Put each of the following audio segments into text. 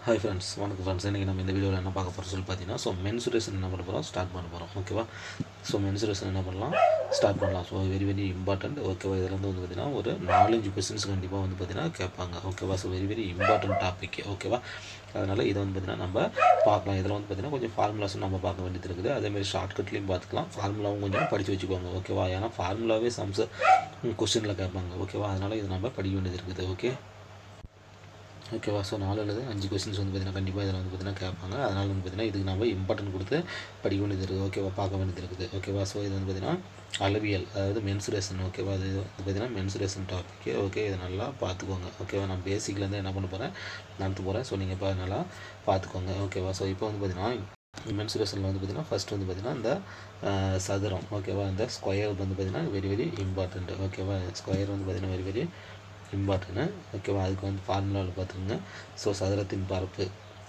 Hi friends, வணக்கம் friends. இன்றைக்கி நம்ம இந்த வீடியோவில் என்ன பார்க்க போகிறோம் சொல்லி பார்த்தீங்கன்னா, மென்சுரேஷன் என்ன பண்ண போகிறோம், ஸ்டார்ட் பண்ண போகிறோம். ஓகேவா? மென்சுரேஷன் என்ன பண்ணலாம், ஸ்டார்ட் பண்ணலாம். Very important. ஓகேவா? இதில் வந்து பார்த்தீங்கன்னா ஒரு 4-5 கொஸ்டின்ஸ் கண்டிப்பாக வந்து பார்த்தீங்கன்னா கேட்பாங்க. ஓகேவா? Very important topic. ஓகேவா? அதனால் இதை வந்து பார்த்தீங்கன்னா நம்ம பார்க்கலாம். இதில் வந்து பார்த்தீங்கன்னா கொஞ்சம் ஃபார்முலாஸும் நம்ம பார்க்க வேண்டியது இருக்குது. அதேமாதிரி ஷார்ட்கட்லேயும் பார்த்துக்கலாம். ஃபார்முலாவும் கொஞ்சம் படித்து வச்சுக்கோங்க. ஓகேவா? ஏன்னா ஃபார்முலாவே சம்ஸ் கொஸ்டினில் கேட்பாங்க. ஓகேவா? அதனால் இது நம்ம படிக்க வேண்டியது இருக்குது. ஓகேவா? 4 அல்லது 5 கொஸ்டின்ஸ் வந்து பார்த்தீங்கன்னா கண்டிப்பாக இதில் வந்து பார்த்தீங்கன்னா கேட்பாங்க. அதனால் வந்து பார்த்தீங்கன்னா இதுக்கு நம்ம இம்பார்ட்டன்ட் கொடுத்து படிக்க வேண்டியது இருக்குது. ஓகேவா? பார்க்க வேண்டியது இருக்குது. ஓகேவா? இது வந்து பார்த்தீங்கன்னா அளவியல், அதாவது மென்சுரேஷன். ஓகேவா? இது வந்து பார்த்தீங்கன்னா மென்சுரேஷன் டாபிக். ஓகே, இதை நல்லா பார்த்துக்கோங்க. ஓகேவா? நான் பேசிக்லேருந்து என்ன பண்ண போகிறேன், நடத்த போகிறேன். நீங்கள் இப்போ நல்லா பார்த்துக்கோங்க. ஓகேவா? இப்போ வந்து பார்த்தீங்கன்னா மென்சுரேஷனில் வந்து பார்த்தீங்கன்னா ஃபஸ்ட் வந்து பார்த்தீங்கன்னா இந்த சதுரம். ஓகேவா? இந்த ஸ்கொயர் வந்து பார்த்தீங்கன்னா வெரி இம்பார்ட்டண்ட். ஓகேவா? ஸ்கொயர் வந்து பார்த்தீங்கன்னா வெரி இம்பார்ட்டன்ட்டு. ஓகேவா? அதுக்கு வந்து ஃபார்முலாவில் பார்த்துக்கோங்க. சதுரத்தின் பரப்பு.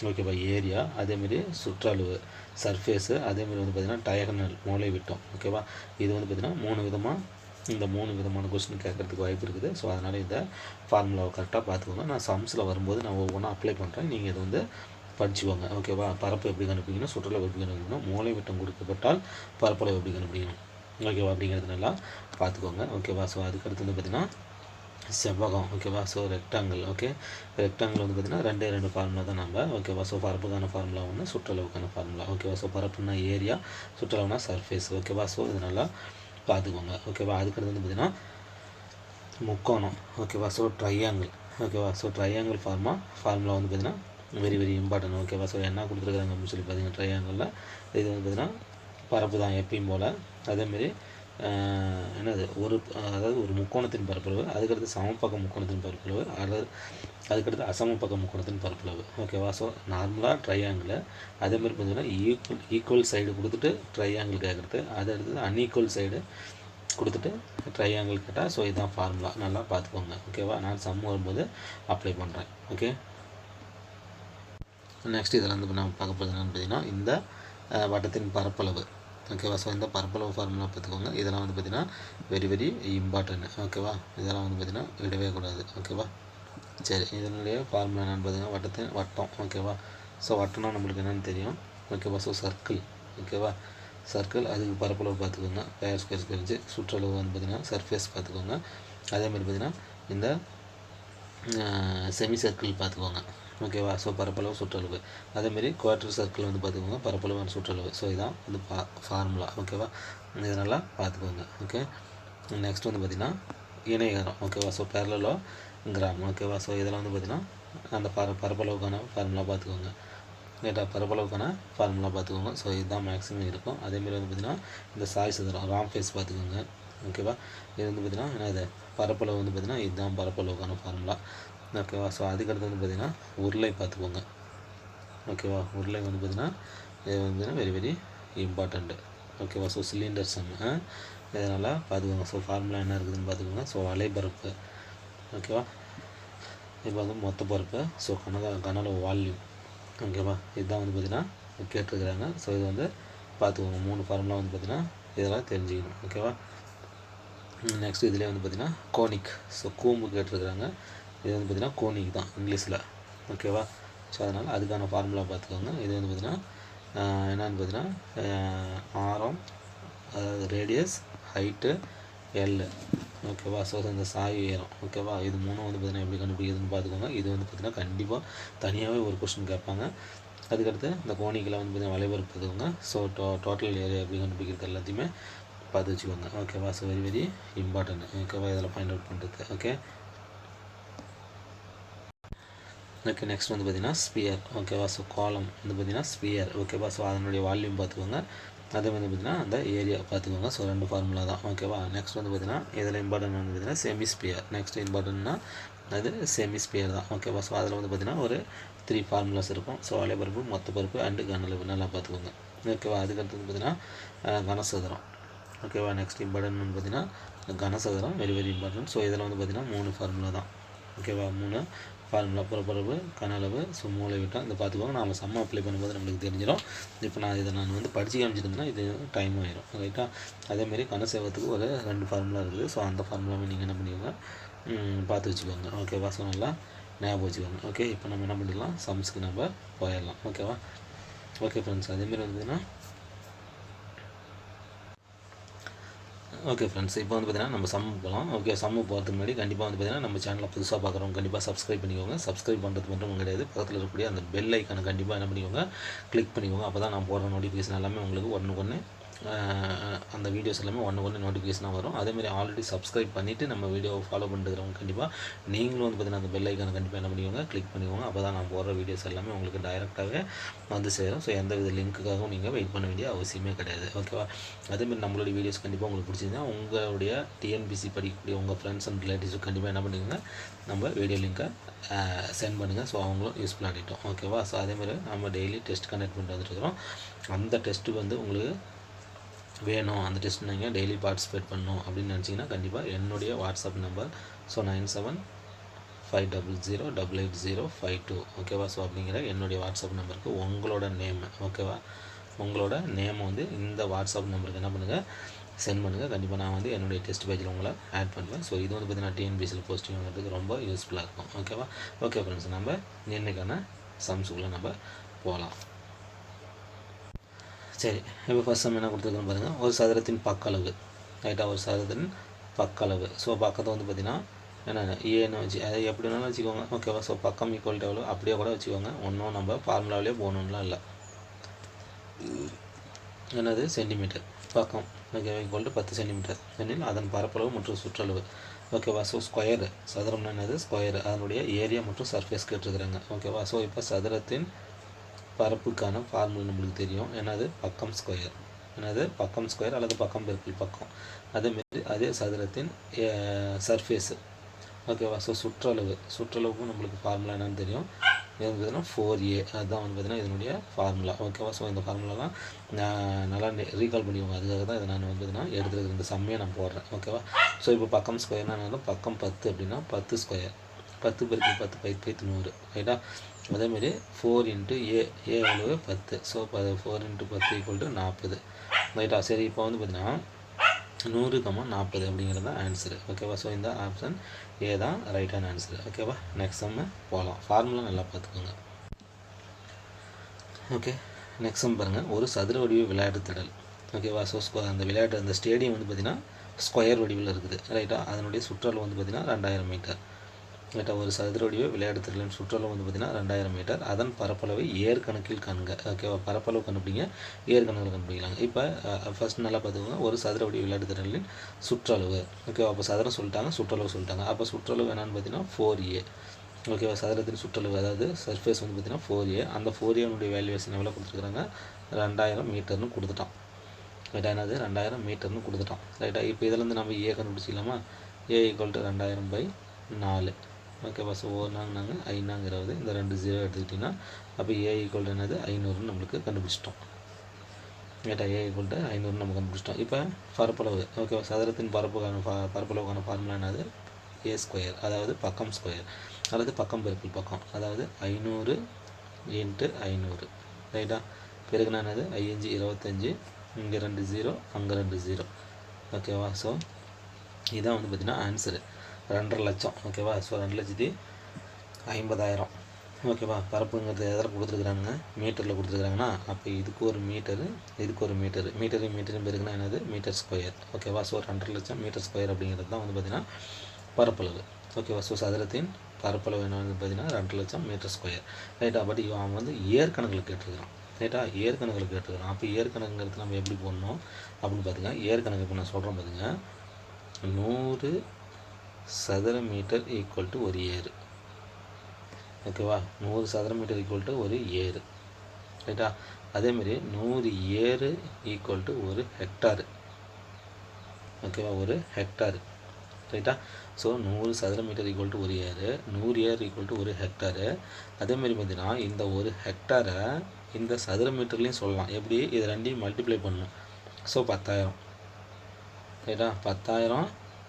ஓகேவா? ஏரியா, அதேமாரி சுற்றளவு, சர்ஃபேஸு, அதேமாரி வந்து பார்த்திங்கன்னா டயகனல், மூலை விட்டம். ஓகேவா? இது வந்து பார்த்திங்கன்னா இந்த மூணு விதமான கொஸ்டின் கேட்குறதுக்கு வாய்ப்பு இருக்குது. அதனால் இந்த ஃபார்முலாவை கரெக்டாக பார்த்துக்கோங்க. நான் சம்ஸில் வரும்போது நான் ஒவ்வொன்றா அப்ளை பண்ணுறேன். நீங்கள் இதை வந்து படிச்சுக்கோங்க. ஓகேவா? பரப்பு எப்படி கண்டுபிடிக்கணும், சுற்றளவு எப்படி கண்டுபிடிக்கணும், மூலை விட்டம் கொடுக்கப்பட்டால் பரப்பளவு எப்படி கண்டுபிடிக்கணும். ஓகேவா? அப்படிங்கிறது நல்லா பார்த்துக்கோங்க. ஓகேவா? அதுக்கடுத்து வந்து பார்த்திங்கன்னா செவ்வகம். ஓகேவா? ரெக்டாங்கிள். ஓகே, ரெக்டாங்கிள் வந்து பார்த்திங்கன்னா ரெண்டு ஃபார்முலா தான் நம்ம. ஓகேவா? பரப்புக்கான ஃபார்முலா ஒன்று, சுற்றளவுக்கான ஃபார்முலா. ஓகேவா? பரப்புனா ஏரியா, சுற்றளவுனா சர்ஃபேஸ். ஓகேவா? இது நல்லா பார்த்துக்கோங்க. ஓகேவா? அதுக்கடுத்து வந்து பார்த்திங்கன்னா முக்கோணம். ஓகேவா? ட்ரையாங்கிள். ஓகேவா? ட்ரையாங்கிள் ஃபார்முலா வந்து பார்த்திங்கன்னா வெரி இம்பார்ட்டன்ட். ஓகேவா? என்ன கொடுத்துருக்குறாங்க அப்படின்னு சொல்லி பார்த்தீங்கன்னா ட்ரையாங்கிளில் இது வந்து பார்த்திங்கன்னா பரப்பு தான் எப்பயும் போல். அதேமாரி என்னது அதாவது ஒரு முக்கோணத்தின் பரப்பளவு, அதுக்கடுத்து சமப்பக்க முக்கோணத்தின் பரப்பளவு, அதுக்கடுத்து அசமப்பக்க முக்கோணத்தின் பரப்பளவு. ஓகேவா? நார்மலாக ட்ரையாங்கிள், அதேமாதிரி பார்த்தீங்கன்னா ஈக்குவல் சைடு கொடுத்துட்டு ட்ரையாங்கிள் கேட்குறது, அது அடுத்தது அன்ஈக்குவல் சைடு கொடுத்துட்டு ட்ரையாங்கிள் கேட்டால். இதுதான் ஃபார்முலா, நல்லா பார்த்துக்கோங்க. ஓகேவா? நான் சம் வரும்போது அப்ளை பண்ணுறேன். ஓகே, நெக்ஸ்ட் இதில் வந்து நம்ம பார்க்க போகிறது என்னென்னு பார்த்தீங்கன்னா இந்த வட்டத்தின் பரப்பளவு. ஓகேவா? இந்த பரப்பளவு ஃபார்முலா பார்த்துக்கோங்க. இதெல்லாம் வந்து பார்த்திங்கன்னா வெரி இம்பார்ட்டன்ட். ஓகேவா? இதெல்லாம் வந்து பார்த்திங்கன்னா விடவே கூடாது. ஓகேவா? சரி, இதனுடைய ஃபார்முலா என்னென்னு பார்த்தீங்கன்னா வட்டம். ஓகேவா? வட்டம்னா நம்மளுக்கு என்னென்னு தெரியும். ஓகேவா? சர்க்கிள். ஓகேவா? சர்க்கிள், அதுக்கு பரப்பளவு பார்த்துக்கோங்க. பேர் ஸ்கொயர் சுற்றளவு வந்து பார்த்திங்கன்னா சர்ஃபேஸ் பார்த்துக்கோங்க. அதேமாதிரி பார்த்திங்கன்னா இந்த செமி சர்க்கிள் பார்த்துக்கோங்க. ஓகேவா? பரப்பளவு, சுற்றளவு. அதேமாரி குவார்டர் சர்க்கிள் வந்து பார்த்துக்கோங்க, பரப்பளவு, சுற்றளவு. இதான் வந்து ஃபார்முலா. ஓகேவா? இதை நல்லா பார்த்துக்கோங்க. ஓகே, நெக்ஸ்ட் வந்து பார்த்திங்கன்னா இணையகரம். ஓகேவா? பேரலோ கிராம். ஓகேவா? இதெல்லாம் வந்து பார்த்திங்கன்னா அந்த பரப்பளவுக்கான ஃபார்முலா பார்த்துக்கோங்க. பரப்பளவுக்கான ஃபார்முலா பார்த்துக்கோங்க. இதுதான் மேக்ஸிமம் இருக்கும். அதேமாரி வந்து பார்த்திங்கன்னா இந்த சாய் சதுரம், ராம் ஃபேஸ் பார்த்துக்கோங்க. ஓகேவா? இது வந்து பார்த்திங்கன்னா என்னது பரப்பளவு வந்து பார்த்திங்கன்னா இதுதான் பரப்பளவுக்கான ஃபார்முலா. ஓகேவா? அதுக்கடுத்து வந்து பார்த்திங்கன்னா உருளை பார்த்துக்கோங்க. ஓகேவா? உருளை வந்து பார்த்திங்கன்னா இது வந்து வெரி இம்பார்ட்டண்ட்டு. ஓகேவா? சிலிண்டர் சம் இதனால் பார்த்துக்கோங்க. ஃபார்முலா என்ன இருக்குதுன்னு பார்த்துக்கோங்க. வலைபரப்பு. ஓகேவா? இப்போ வந்து மொத்த பரப்பு. கனளவு வால்யூம். ஓகேவா? இதுதான் வந்து பார்த்திங்கன்னா கேட்டிருக்கிறாங்க. இது வந்து பார்த்துக்கோங்க. 3 ஃபார்முலா வந்து பார்த்திங்கன்னா இதெல்லாம் தெரிஞ்சுக்கணும். ஓகேவா? நெக்ஸ்ட் இதிலே வந்து பார்த்திங்கன்னா கோனிக். கூம்பு கேட்டிருக்கிறாங்க. இது வந்து பார்த்திங்கன்னா கோனிக் தான் இங்கிலீஷில். ஓகேவா? அதனால் அதுக்கான ஃபார்முலா பார்த்துக்கோங்க. இது வந்து பார்த்திங்கன்னா என்னென்னு பார்த்திங்கன்னா ஆரம், அதாவது ரேடியஸ், ஹைட்டு, எல். ஓகேவா? இந்த சாய் உயரம். ஓகேவா? இது 3 வந்து பார்த்திங்கன்னா எப்படி கண்டுபிடிக்கிறதுன்னு பார்த்துக்கோங்க. இது வந்து பார்த்திங்கன்னா கண்டிப்பாக தனியாகவே ஒரு கொஸ்டின் கேட்பாங்க. அதுக்கடுத்து இந்த கோனிக்கில் வந்து பார்த்திங்கன்னா வலைபரப்பு பார்த்துக்கோங்க. டோட்டல் ஏரியா எப்படி கண்டுபிடிக்கிறது எல்லாத்தையுமே பார்த்து வச்சுக்கோங்க. ஓகேவா? Very important. ஓகேவா? இதெல்லாம் ஃபைண்ட் அவுட் பண்ணுறது. ஓகே, நெக்ஸ்ட் வந்து பார்த்திங்கன்னா ஸ்பியர். ஓகேவா? கோலம் வந்து பார்த்திங்கன்னா ஸ்பியர். ஓகேவா? அதனுடைய வால்யூம் பார்த்துக்கோங்க. அதே வந்து பார்த்திங்கன்னா அந்த ஏரியா பார்த்துக்கோங்க. 2 ஃபார்முலா தான். ஓகேவா? நெக்ஸ்ட் வந்து பார்த்திங்கன்னா இதில் இம்பார்ட்டன்ட் வந்து பார்த்திங்கன்னா செமி ஸ்பியர். நெக்ஸ்ட் இம்பார்ட்டன்ட்னா அது செமி ஸ்பியர் தான். ஓகேவா? அதில் வந்து பார்த்திங்கன்னா ஒரு 3 ஃபார்முலாஸ் இருக்கும். வலைபரப்பு, மொத்த பரப்பு அண்டு கனளவு. நல்லா பார்த்துக்கோங்க. ஓகேவா? அதுக்கடுத்து வந்து பார்த்திங்கன்னா கனசதுரம். ஓகேவா? நெக்ஸ்ட் இம்பார்ட்டன்ட் வந்து பார்த்திங்கன்னா கனசதுரம் வெரி இம்பார்ட்டன்ட். இதில் வந்து பார்த்திங்கன்னா 3 ஃபார்முலா தான். ஓகேவா? 3 ஃபார்முலா, புறப்பரப்பு, கனளவு, மூளை விட்டம். இதை பார்த்துக்கோங்க. நம்ம சம்ம அப்ளை பண்ணும்போது நம்மளுக்கு தெரிஞ்சிடும். இப்போ நான் வந்து படித்து காமிச்சிருந்தேன்னா இது டைம் ஆயிரும். ரைட்டா? அதேமாரி கனசேவத்துக்கு ஒரு 2 ஃபார்முலா இருக்குது. அந்த ஃபார்முலாவை நீங்கள் என்ன பண்ணிக்கோங்க, பார்த்து வச்சுக்கோங்க. ஓகேவா? நல்லா ஞாபகம் வச்சுக்கோங்க. ஓகே, இப்போ நம்ம என்ன பண்ணிடலாம், சம்ஸ்க்கு நம்ம போயிடலாம். ஓகேவா? ஓகே ஃப்ரெண்ட்ஸ், அதேமாரி வந்துன்னா ஓகே ஃப்ரெண்ட்ஸ், இப்போ வந்து பார்த்தீங்கன்னா நம்ம சம்மு போகலாம். ஓகே, சம்மு போகிறதுக்கு முன்னாடி கண்டிப்பாக வந்து பார்த்தீங்கன்னா நம்ம சேனலை புதுசாக பார்க்குறவங்க கண்டிப்பாக சப்ஸ்கிரைப் பண்ணிக்கோங்க. சப்ஸ்கிரைப் பண்ணுறது மட்டும் கிடையாது, பக்கத்தில் இருக்கக்கூடிய அந்த பெல் ஐக்கானை கண்டிப்பாக என்ன பண்ணிக்கோங்க, கிளிக் பண்ணிக்கோங்க. அப்போ தான் நான் போடுற நோட்டிஃபிகேஷன் எல்லாமே உங்களுக்கு ஒன்று அந்த வீடியோஸ் எல்லாமே ஒன்று நோட்டிஃபிகேஷனாக வரும். அதேமாதிரி ஆல்ரெடி சப்ஸ்கிரைப் பண்ணிவிட்டு நம்ம வீடியோவை ஃபாலோ பண்ணிட்டுருக்கிறவங்க கண்டிப்பாக நீங்களும் வந்து பார்த்தீங்கன்னா அந்த பெல் ஐக்கானை கண்டிப்பாக என்ன பண்ணிக்கோங்க, கிளிக் பண்ணிக்கோங்க. அப்போ தான் நான் போடுற வீடியோஸ் எல்லாமே உங்களுக்கு டைரெக்டாகவே வந்து சேரும். ஸோ எந்த வித லிங்க்குக்காகவும் நீங்கள் வெயிட் பண்ண வேண்டிய அவசியமே கிடையாது. ஓகேவா? அதேமாதிரி நம்மளுடைய வீடியோஸ் கண்டிப்பாக உங்களுக்கு பிடிச்சிருந்தா உங்களுடைய டிஎன்பிசி படிக்கக்கூடிய உங்கள் ஃப்ரெண்ட்ஸ் அண்ட் ரிலேட்டிவ்ஸுக்கு கண்டிப்பாக என்ன பண்ணுங்க, நம்ம வீடியோ லிங்க்கை சென்ட் பண்ணுங்கள். ஸோ அவங்களும் யூஸ்ஃபுல் ஆகிட்டோம். ஓகேவா? ஸோ அதேமாதிரி நம்ம டெய்லி டெஸ்ட் கண்டக்ட் பண்ணிட்டு வந்துட்டுருக்கிறோம். அந்த டெஸ்ட்டு வந்து உங்களுக்கு வேணும், அந்த டெஸ்ட் நீங்கள் டெய்லி பார்ட்டிசிபேட் பண்ணணும் அப்படின்னு நினச்சிங்கன்னா கண்டிப்பாக என்னுடைய வாட்ஸ்அப் நம்பர் ஸோ 9750080805 ஓகேவா? ஸோ அப்படிங்கிற என்னுடைய வாட்ஸ்அப் நம்பருக்கு உங்களோட நேம், ஓகேவா, உங்களோட நேமை வந்து இந்த வாட்ஸ்அப் நம்பருக்கு என்ன பண்ணுங்கள், சென்ட் பண்ணுங்கள். கண்டிப்பாக நான் வந்து என்னுடைய டெஸ்ட் பேஜில் உங்களை ஆட் பண்ணுவேன். ஸோ இது வந்து பார்த்தீங்கன்னா டிஎன்பிசியில் போஸ்டிங் பண்ணுறதுக்கு ரொம்ப யூஸ்ஃபுல்லாக இருக்கும். ஓகேவா? ஓகே ஃப்ரெண்ட்ஸ், நம்ம இன்றைக்கான சம்ஸுக்குள்ளே நம்ம போகலாம். சரி, இப்போ ஃபஸ்ட் சம் என்ன கொடுத்துருக்குன்னு பாருங்கள். ஒரு சதுரத்தின் பக்களவு, ரைட்டாக, ஒரு சதுரத்தின் பக்களவு. ஸோ பக்கத்தை வந்து பார்த்திங்கன்னா என்னென்ன ஏன்னு வச்சு அதை எப்படி வேணாலும் வச்சுக்கோங்க. ஓகேவா? ஸோ பக்கம் ஈக்குவல் எவ்வளோ அப்படியே கூட வச்சுக்கோங்க. ஒன்றும் நம்ம ஃபார்முலாவிலே போகணும்லாம் இல்லை. என்னது சென்டிமீட்டர் பக்கம், ஓகேவா, ஈக்குவல் 10 சென்டிமீட்டர் எனில் அதன் பரப்பளவு மற்றும் சுற்றளவு. ஓகேவா? ஸோ ஸ்கொயரு, சதுரம்னா என்னது ஸ்கொயரு, அதனுடைய ஏரியா மற்றும் சர்ஃபேஸ் கேட்டுருக்குறாங்க. ஓகேவா? ஸோ இப்போ சதுரத்தின் பரப்புக்கான ஃபார்முலா நம்மளுக்கு தெரியும். என்னது பக்கம் ஸ்கொயர், என்னது பக்கம் ஸ்கொயர் அல்லது பக்கம் பெருக்கல் பக்கம். அதேமாரி அதே சதுரத்தின் சர்ஃபேஸு. ஓகேவா? ஸோ சுற்றளவுக்கும் நம்மளுக்கு ஃபார்முலா என்னென்னு தெரியும். இது வந்து பார்த்தீங்கன்னா 4a, அதுதான் வந்து பார்த்தீங்கன்னா இதனுடைய ஃபார்முலா. ஓகேவா? ஸோ இந்த ஃபார்முலாலாம் நல்லா ரீகால் பண்ணிக்கோங்க. அதுக்காக தான் இதை நான் வந்து பார்த்தீங்கன்னா எடுத்துருக்குது, இந்த சம்மையை நான் போடுறேன். ஓகேவா? ஸோ இப்போ பக்கம் ஸ்கொயர்னா என்னன்னா பக்கம் 10 அப்படின்னா 10 ஸ்கொயர், 10 பெருக்கல் 10 பை 100, ரைட்டா? அதேமாரி 4 × a, எவ்வளவு 10. ஸோ 4 × 10 = 40, ரைட்டா? சரி, இப்போ வந்து பார்த்தீங்கன்னா 100,40 அப்படிங்கிறது தான் ஆன்சரு. ஓகேவா? ஸோ இந்த ஆப்ஷன் ஏ தான் ரைட்டான ஆன்சரு. ஓகேவா? நெக்ஸ்ட் சம்மு போகலாம். ஃபார்முலா நல்லா பார்த்துக்கோங்க. ஓகே, நெக்ஸ்ட் சம் பாருங்கள். ஒரு சதுர வடிவ விளையாட்டு திடல். ஓகேவா? ஸோ அந்த விளையாட்டு அந்த ஸ்டேடியம் வந்து பார்த்திங்கன்னா ஸ்கொயர் வடிவில் இருக்குது, ரைட்டா? அதனுடைய சுற்றளவு வந்து பார்த்திங்கன்னா 2000 மீட்டர், ரைட்டா? ஒரு சதுர வடிவ விளையாட்டு திடலின் சுற்றளவு வந்து பார்த்திங்கன்னா 2000 மீட்டர். அதன் பரப்பளவை ஏற்கணக்கில் காண்க. ஓகேவா? பரப்பளவு கண்டுபிடிங்க, ஏற்கணக்கில் கண்டுபிடிக்கலாம். இப்போ ஃபஸ்ட் நல்லா பார்த்துக்கோங்க. ஒரு சதுர வடிவ விளையாட்டு திடலின் சுற்றளவு. ஓகேவா? அப்போ சதுரம் சொல்லிட்டாங்க, சுற்றளவு சொல்லிட்டாங்க. அப்போ சுற்றளவு என்னென்னு பார்த்தீங்கன்னா 4a. ஓகேவா? சதுரத்தின் சுற்றளவு அதாவது சர்ஃபேஸ் வந்து பார்த்திங்கன்னா 4a. அந்த 4a வேல்யூவேஷன் எவ்வளோ கொடுத்துருக்குறாங்க, 2000 மீட்டர்னு கொடுத்துட்டான், ரைட்டா? என்னது 2000 மீட்டர்னு கொடுத்துட்டான், ரைட்டா? இப்போ இதிலேருந்து நம்ம ஏ கண்டுபிடிச்சிக்கலாமா? a = 2000/4. ஓகேவா? ஸோ 1 நாங்க 5 இந்த 2 0 எடுத்துக்கிட்டிங்கன்னா அப்போ a = என்னது 500 நம்மளுக்கு கண்டுபிடிச்சிட்டோம், ரைட்டா? a = 500 நம்ம கண்டுபிடிச்சிட்டோம். இப்போ பரப்பளவு, ஓகேவா? சதுரத்தின் பரப்பளவுக்கான ஃபார்முலா என்னது a², அதாவது பக்கம் ஸ்கொயர் அல்லது பக்கம் பெருக்கல் பக்கம், அதாவது 500 × 500, ரைட்டா? பெருக்குனா என்னது 5 × 25, இங்கே 2 0, அங்கே 2 0. ஓகேவா? ஸோ இதான் வந்து பார்த்திங்கன்னா ஆன்சரு 2.5 லட்சம். ஓகேவா? ஸோ 2,50,000. ஓகேவா? பரப்புங்கிறது எதில் கொடுத்துருக்குறாங்க, மீட்டரில் கொடுத்துருக்குறாங்கன்னா அப்போ இதுக்கு ஒரு மீட்டரு, இதுக்கு ஒரு மீட்டரு, மீட்டரும் பெருக்குனா என்னது மீட்டர் ஸ்கொயர். ஓகேவா? ஸோ 2.5 லட்சம் மீட்டர் ஸ்கொயர் அப்படிங்கிறது தான் வந்து பார்த்திங்கன்னா பரப்பளவு. ஓகேவா? ஸோ சதுரத்தின் பரப்பளவு என்ன வந்து பார்த்திங்கன்னா 2 லட்சம் மீட்டர் ஸ்கொயர், ரைட்டா? பட் அவன் வந்து ஏற்கணக்கில் கேட்டிருக்கிறான், ரைட்டா? ஏற்கணக்கில் கேட்டிருக்கிறான். அப்போ ஏற்கணக்குங்கிறது நம்ம எப்படி போடணும் அப்படின்னு பார்த்துங்க. ஏற்கணக்கு இப்போ நான் சொல்கிறேன் பார்த்துங்க. 100 சதுர மீட்டர் = ஒரு ஏரு. ஓகேவா? 100 சதுர மீட்டர் = ஒரு ஏரு, ரைட்டா? அதேமாரி 100 ஏரு = ஒரு ஹெக்டாரு. ஓகேவா? ஒரு ஹெக்டாரு, ரைட்டா? ஸோ 100 சதுர மீட்டர் = ஒரு ஏரு, 100 ஏர் = ஒரு ஹெக்டாரு. அதேமாரி பார்த்தீங்கன்னா இந்த ஒரு ஹெக்டாரை இந்த சதுர மீட்டர்லேயும் சொல்லலாம். எப்படி? இது ரெண்டையும் மல்டிப்ளை பண்ணணும். ஸோ 10,000, ரைட்டா? 10,000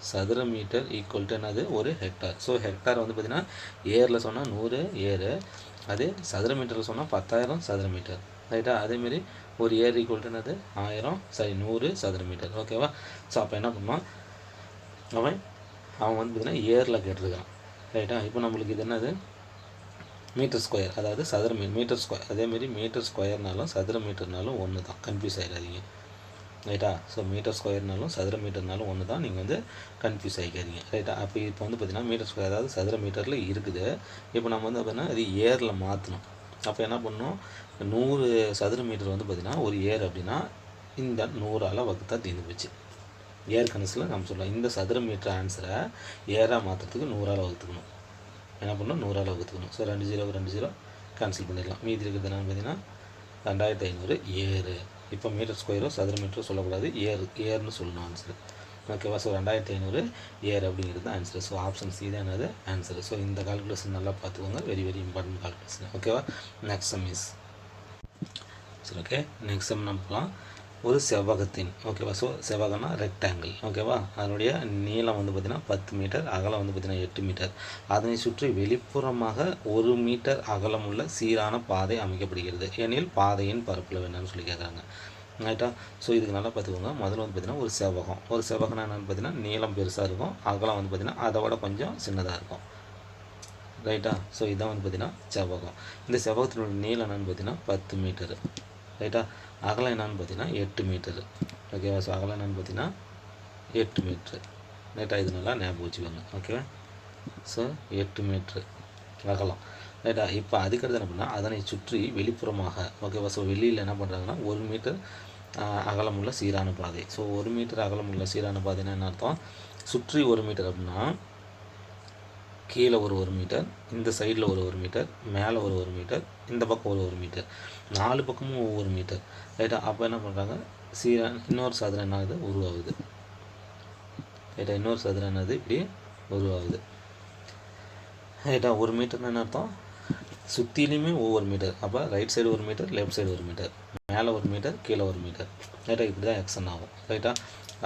சதுர மீட்டர் = என்னது ஒரு ஹெக்டார். ஸோ ஹெக்டார் வந்து பார்த்திங்கன்னா ஏரில் சொன்னால் 100 ஏரு, அதே சதுர மீட்டரில் சொன்னால் 10,000 சதுர மீட்டர், ரைட்டா? அதேமாரி ஒரு ஏர் = என்னது 100 சதுர மீட்டர். ஓகேவா? ஸோ அப்போ என்ன பண்ணுவான் அவன் வந்து பார்த்திங்கன்னா ஏரில் கேட்டிருக்கான், ரைட்டா? இப்போ நம்மளுக்கு இது என்னது மீட்டர் ஸ்கொயர், அதாவது சதுர மீட்டர் ஸ்கொயர். அதேமாரி மீட்டர் ஸ்கொயர்னாலும் சதுர மீட்டர்னாலும் ஒன்று தான், கன்ஃபியூஸ் ஆகிடாதீங்க. ரைட்டா? ஸோ மீட்டர் ஸ்கொயர்னாலும் சதுர மீட்டர்னாலும் ஒன்று தான், நீங்கள் வந்து கன்ஃபியூஸ் ஆகிக்காதீங்க. ரைட்டா? அப்போ இப்போ வந்து பார்த்திங்கன்னா மீட்டர் ஸ்கொயர் அதாவது சதுர மீட்டரில் இருக்குது. இப்போ நம்ம வந்து பார்த்திங்கன்னா அது ஏரில் மாற்றணும். அப்போ என்ன பண்ணணும், 100 சதுர மீட்டர் வந்து பார்த்திங்கன்னா ஒரு ஏர் அப்படின்னா இந்த 100ஆல் வகுத்தா தீர்ந்து போச்சு. ஏர் கணசில் நம்ம சொல்லலாம் இந்த சதுர மீட்டர் ஆன்சரை ஏராக மாற்றுறதுக்கு 100ஆல் வகுத்துக்கணும். என்ன பண்ணணும், 100ஆல் வகுத்துக்கணும். ஸோ 2 0 2 0 கேன்சல் பண்ணிடலாம். மீதி இருக்கிறது என்னென்னு பார்த்தீங்கன்னா 2500 ஏரு. இப்போ மீட்டர் ஸ்கொயரோ சதுர மீட்டரோ சொல்லக்கூடாது, ஏர்னு சொல்லணும் ஆன்சரு. ஓகேவா? ஸோ 2500 ஏர் அப்படிங்கிறது ஆன்சரு. ஸோ ஆப்ஷன் சி தான் என்னது ஆன்சரு. ஸோ இந்த கால்குலேஷன் நல்லா பார்த்துக்கோங்க, வெரி வெரி இம்பார்ட்டன்ட் கால்குலேஷன். ஓகேவா? நெக்ஸ்ட் சம் இஸ் சரி. ஓகே, நெக்ஸ்ட் சம் நம்ம போகலாம். ஒரு செவ்வகத்தின், ஓகேவா? ஸோ செவ்வகம்னா ரெக்டாங்கிள், ஓகேவா? அதனுடைய நீளம் வந்து பார்த்திங்கன்னா 10 மீட்டர், அகலம் வந்து பார்த்திங்கன்னா 8 மீட்டர். அதனை சுற்றி வெளிப்புறமாக 1 மீட்டர் அகலமுள்ள சீரான பாதை அமைக்கப்படுகிறது எனில் பாதையின் பரப்பளவு என்னன்னு சொல்லி கேட்குறாங்க. ரைட்டா? ஸோ இதுக்கு நல்லா பார்த்துக்கோங்க. முதல்ல வந்து பார்த்திங்கன்னா ஒரு செவ்வகம்னா என்னென்னு பார்த்தீங்கன்னா நீளம் பெருசாக இருக்கும், அகலம் வந்து பார்த்திங்கன்னா அதை விட கொஞ்சம் சின்னதாக இருக்கும். ரைட்டா? ஸோ இதான் வந்து பார்த்திங்கன்னா செவ்வகம். இந்த செவ்வகத்தினுடைய நீளம் என்னென்னு பார்த்தீங்கன்னா 10 மீட்டரு. ரைட்டா? அகலம் என்னென்னு பார்த்தீங்கன்னா 8 மீட்டரு. ஓகேவா? ஸோ அகலம் என்னென்னு பார்த்தீங்கன்னா 8 மீட்ரு. ரைட்டா? இது நல்லா ஞாபகம் வச்சுக்கோங்க. ஓகேவா? ஸோ 8 மீட்ரு அகலம். ரைட்டா? இப்போ அதுக்கடுத்து என்ன பண்ணால் அதனை சுற்றி வெளிப்புறமாக, ஓகேவா? ஸோ வெளியில் என்ன பண்ணுறாங்கன்னா 1 மீட்டர் அகலமுள்ள சீரான பாதை. ஸோ 1 மீட்டர் அகலமுள்ள சீரான பாதைன்னா என்ன அர்த்தம், சுற்றி 1 மீட்டர் அப்படின்னா கீழே ஒரு 1 மீட்டர், இந்த சைடில் ஒரு 1 மீட்டர், மேலே ஒரு 1 மீட்டர், இந்த பக்கம் ஒரு 1 மீட்டர், 4 பக்கமும் ஒவ்வொரு மீட்டர். ரைட்டா? அப்போ என்ன பண்ணுறாங்க, இன்னொரு சதுரம் என்ன ஆகுது உருவாகுது. ரைட்டா? இன்னொரு சதுரம் என்னது இப்படி உருவாகுது. ரைட்டா? 1 மீட்டர்னு என்ன அர்த்தம், சுற்றிலையுமே ஒவ்வொரு மீட்டர். அப்போ right side 1 metre, left side 1 metre, மேலே 1 மீட்டர், கீழே 1 மீட்டர். ரைட்டா? இப்படி தான் எக்ஸ்டன் ஆகும். ரைட்டா?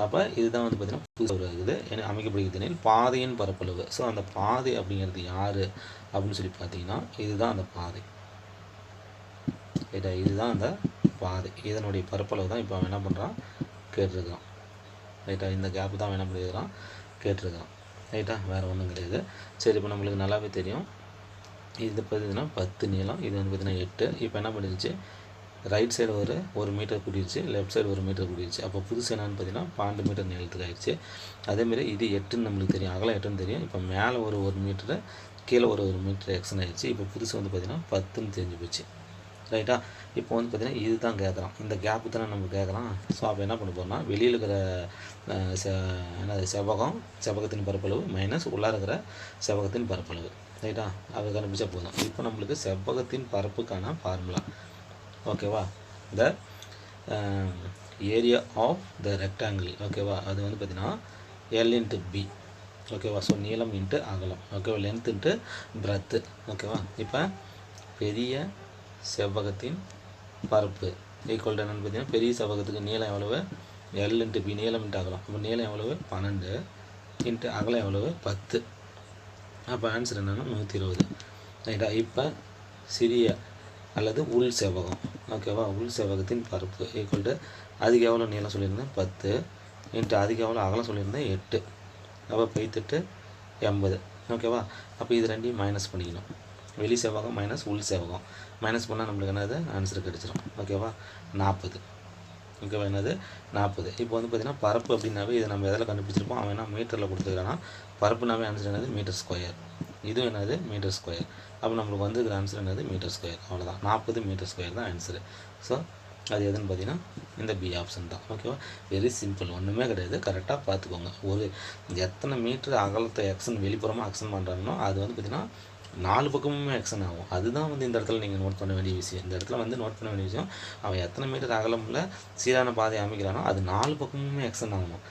அப்போ இதுதான் வந்து பார்த்திங்கன்னா புதுசாக உருவாகுது அமைக்கப்படுகிறது பாதையின் பரப்பளவு. ஸோ அந்த பாதை அப்படிங்கிறது யார் அப்படின்னு சொல்லி பார்த்தீங்கன்னா இதுதான் அந்த பாதை. ரைட்டா? இதுதான் அந்த பாதை. இதனுடைய பரப்பளவு தான் இப்போ அவன் என்ன பண்ணுறான் கேட்டிருக்கான். ரைட்டா? இந்த கேப்பு தான் அவன் என்ன பண்ணியிருக்கிறான் கேட்டிருக்கான். ரைட்டா? வேறு ஒன்றும் கிடையாது. சரி, இப்போ நம்மளுக்கு நல்லாவே தெரியும். இது பார்த்தீங்கன்னா 10 நீளம், இது வந்து பார்த்திங்கன்னா 8. இப்போ என்ன பண்ணிருச்சு, ரைட் சைடு ஒரு மீட்டர் கூட்டிடுச்சு, லெஃப்ட் சைடு 1 மீட்டர் கூட்டிடுச்சு. அப்போ புதுசு என்னன்னு பார்த்தீங்கன்னா 12 மீட்டர் நீளத்துக்கு ஆயிடுச்சு. அதேமாரி இது 8ன்னு நம்மளுக்கு தெரியும், அகலம் 8ன்னு தெரியும். இப்போ மேலே ஒரு மீட்டரு, கீழே ஒரு மீட்டர் எக்ஸ்டன் ஆயிடுச்சு. இப்போ புதுசு வந்து பார்த்திங்கன்னா 10ன்னு தெரிஞ்சு போச்சு. ரைட்டா? இப்போ வந்து பார்த்திங்கன்னா இது தான் கேட்குறான், இந்த கேப்பு தானே நம்ம கேட்குறான். ஸோ அப்போ என்ன பண்ண போகிறோம்னா வெளியில் இருக்கிற என்னது செவ்வகத்தின் பரப்பளவு மைனஸ் உள்ளார இருக்கிற செவ்வகத்தின் பரப்பளவு. ரைட்டா? அதை கண்டுபிடிச்சா போதும். இப்போ நம்மளுக்கு செவ்வகத்தின் பரப்புக்கான ஃபார்முலா, ஓகேவா, the area of the rectangle. ஓகேவா? அது வந்து பார்த்திங்கன்னா எல் இன்ட்டு பி. ஓகேவா? ஸோ நீளம் இன்ட்டு அகலம். ஓகேவா? Length into breadth. ஓகேவா? இப்போ பெரிய செவ்வகத்தின் பரப்பு ஈக்குவல் டு என்னென்னு பார்த்தீங்கன்னா பெரிய செவ்வகத்துக்கு நீளம் எவ்வளவு, எல் இன்ட்டு பி, நீளம் இன்ட்டு அகலம். அப்போ நீளம் எவ்வளவு 12 இன்ட்டு அகலம் எவ்வளவு 10. அப்போ ஆன்சர் என்னென்னா 120. ரைட்டா? இப்போ சிறிய அல்லது உள் செவ்வகம், ஓகேவா, உள் செவ்வகத்தின் பரப்பு ஈக்குவல் டு அதுக்கு எவ்வளோ நீளம் சொல்லியிருந்தேன் 10 இன்ட்டு அதுக்கு எவ்வளோ அகலம் சொல்லியிருந்தேன் 8. அப்போ 8 80. ஓகேவா? அப்போ இது ரெண்டையும் மைனஸ் பண்ணிக்கணும். வெளி செவ்வகம் மைனஸ் உள் செவ்வகம் மைனஸ் பண்ணால் நம்மளுக்கு என்னது ஆன்சர் கிடச்சிடும். ஓகேவா? 40. ஓகேவா? என்னது 40. இப்போ வந்து பார்த்திங்கன்னா பரப்பு அப்படின்னாவே இதை நம்ம எதில் கண்டுபிடிச்சிருப்போம், அவன் என்ன மீட்டரில் கொடுத்துக்கிறான்னா பரப்புனாவே ஆன்சர் என்னது மீட்டர் ஸ்கொயர். இதுவும் என்னது மீட்டர் ஸ்கொயர். அப்போ நம்மளுக்கு வந்துருக்கிற ஆன்சர் என்னது மீட்டர் ஸ்கொயர். அவ்வளோதான், 40 மீட்டர் ஸ்கொயர் தான் ஆன்சரு. ஸோ அது எதுன்னு பார்த்தீங்கன்னா இந்த பி ஆப்ஷன் தான். ஓகேவா? வெரி சிம்பிள், ஒன்றுமே கிடையாது. கரெக்டாக பார்த்துக்கோங்க. ஒரு எத்தனை மீட்டர் அகலத்தை எக்ஸன் வெளிப்புறமாக எக்ஸன் பண்ணுறாங்கன்னா அது வந்து பார்த்திங்கன்னா 4 பக்கமுமே எக்ஸன் ஆகும். அதுதான் வந்து இந்த இடத்துல நீங்கள் நோட் பண்ண வேண்டிய விஷயம். இந்த இடத்துல வந்து நோட் பண்ண வேண்டிய விஷயம், அவன் எத்தனை மீட்டர் அகலமில் சீரான பாதை அமைக்கிறானோ அது 4 பக்கமுமே எக்ஸன் ஆகணும்.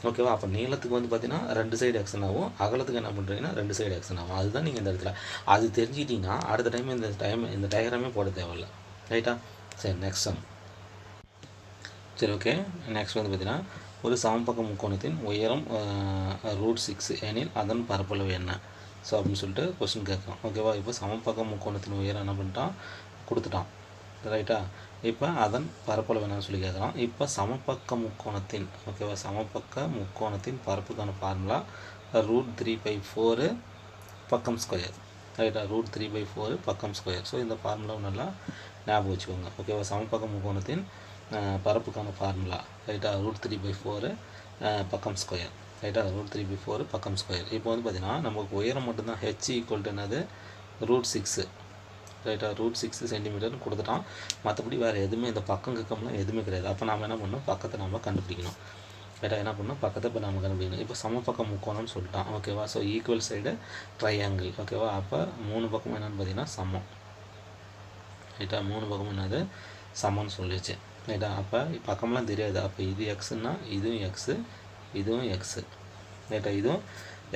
ஓகேவா? அப்போ நீளத்துக்கு வந்து பார்த்தீங்கன்னா 2 சைடு எக்ஸன் ஆகும், அகலத்துக்கு என்ன பண்ணுறீங்கன்னா 2 சைடு எக்ஸன் ஆகும். அதுதான் நீங்கள் இந்த இடத்துல அது தெரிஞ்சிட்டிங்கன்னா அடுத்த டைம் இந்த டயக்ராமே போட தேவையில்லை. ரைட்டா? சரி, நெக்ஸ்ட் சம். சரி, ஓகே. நெக்ஸ்ட் வந்து பார்த்தீங்கன்னா ஒரு சமபக்க முக்கோணத்தின் உயரம் √6 எனில் அதன் பரப்பளவு என்ன? ஸோ அப்படின்னு சொல்லிட்டு கொஸ்டின் கேட்குறோம். ஓகேவா? இப்போ சமபக்க முக்கோணத்தின் உயரம் என்ன பண்ணிட்டான் கொடுத்துட்டான். ரைட்டா? இப்போ அதன் பரப்பளவு என்னன்னு சொல்லி கேட்குறான். இப்போ சமபக்க முக்கோணத்தின், ஓகேவா, சமபக்க முக்கோணத்தின் பரப்புக்கான ஃபார்முலா √3/4 பக்கம் ஸ்கொயர். ரைட்டா √3/4 பக்கம் ஸ்கொயர். ஸோ இந்த ஃபார்முலாவை நல்லா ஞாபகம் வச்சுக்கோங்க. ஓகேவா, சமபக்க முக்கோணத்தின் பரப்புக்கான ஃபார்முலா. ரைட்டா √3/4 பக்கம் ஸ்கொயர். ரைட்டா √3/4 பக்கம் ஸ்கொயர். இப்போ வந்து பார்த்தீங்கன்னா நமக்கு உயரம் மட்டும்தான் h ஈக்குவல் டு என்னது √6. ரைட்டா √6 சென்டிமீட்டர்னு கொடுத்துட்டான். மற்றபடி வேறு எதுவுமே இந்த பக்கம் கிக்கம்லாம் எதுவுமே கிடையாது. அப்போ நாம் என்ன பண்ணணும், பக்கத்தை நம்ம கண்டுபிடிக்கணும். ரைட்டா என்ன பண்ணணும், பக்கத்தை இப்போ நம்ம கண்டுபிடிக்கணும். இப்போ சமபக்கம் முக்கோணம்னு சொல்லிட்டான். ஓகேவா, ஸோ ஈக்குவல் சைடு ட்ரையாங்கிள். ஓகேவா, அப்போ 3 பக்கமும் என்னென்னு பார்த்தீங்கன்னா சமம். ரைட்டா 3 பக்கமும் என்னது சமம்னு சொல்லிடுச்சு. ரைட்டா, அப்போ பக்கம்லாம் தெரியாது. அப்போ இது எக்ஸுன்னா இதுவும் எக்ஸு, இதுவும் எக்ஸு. ரைட்டா இதுவும்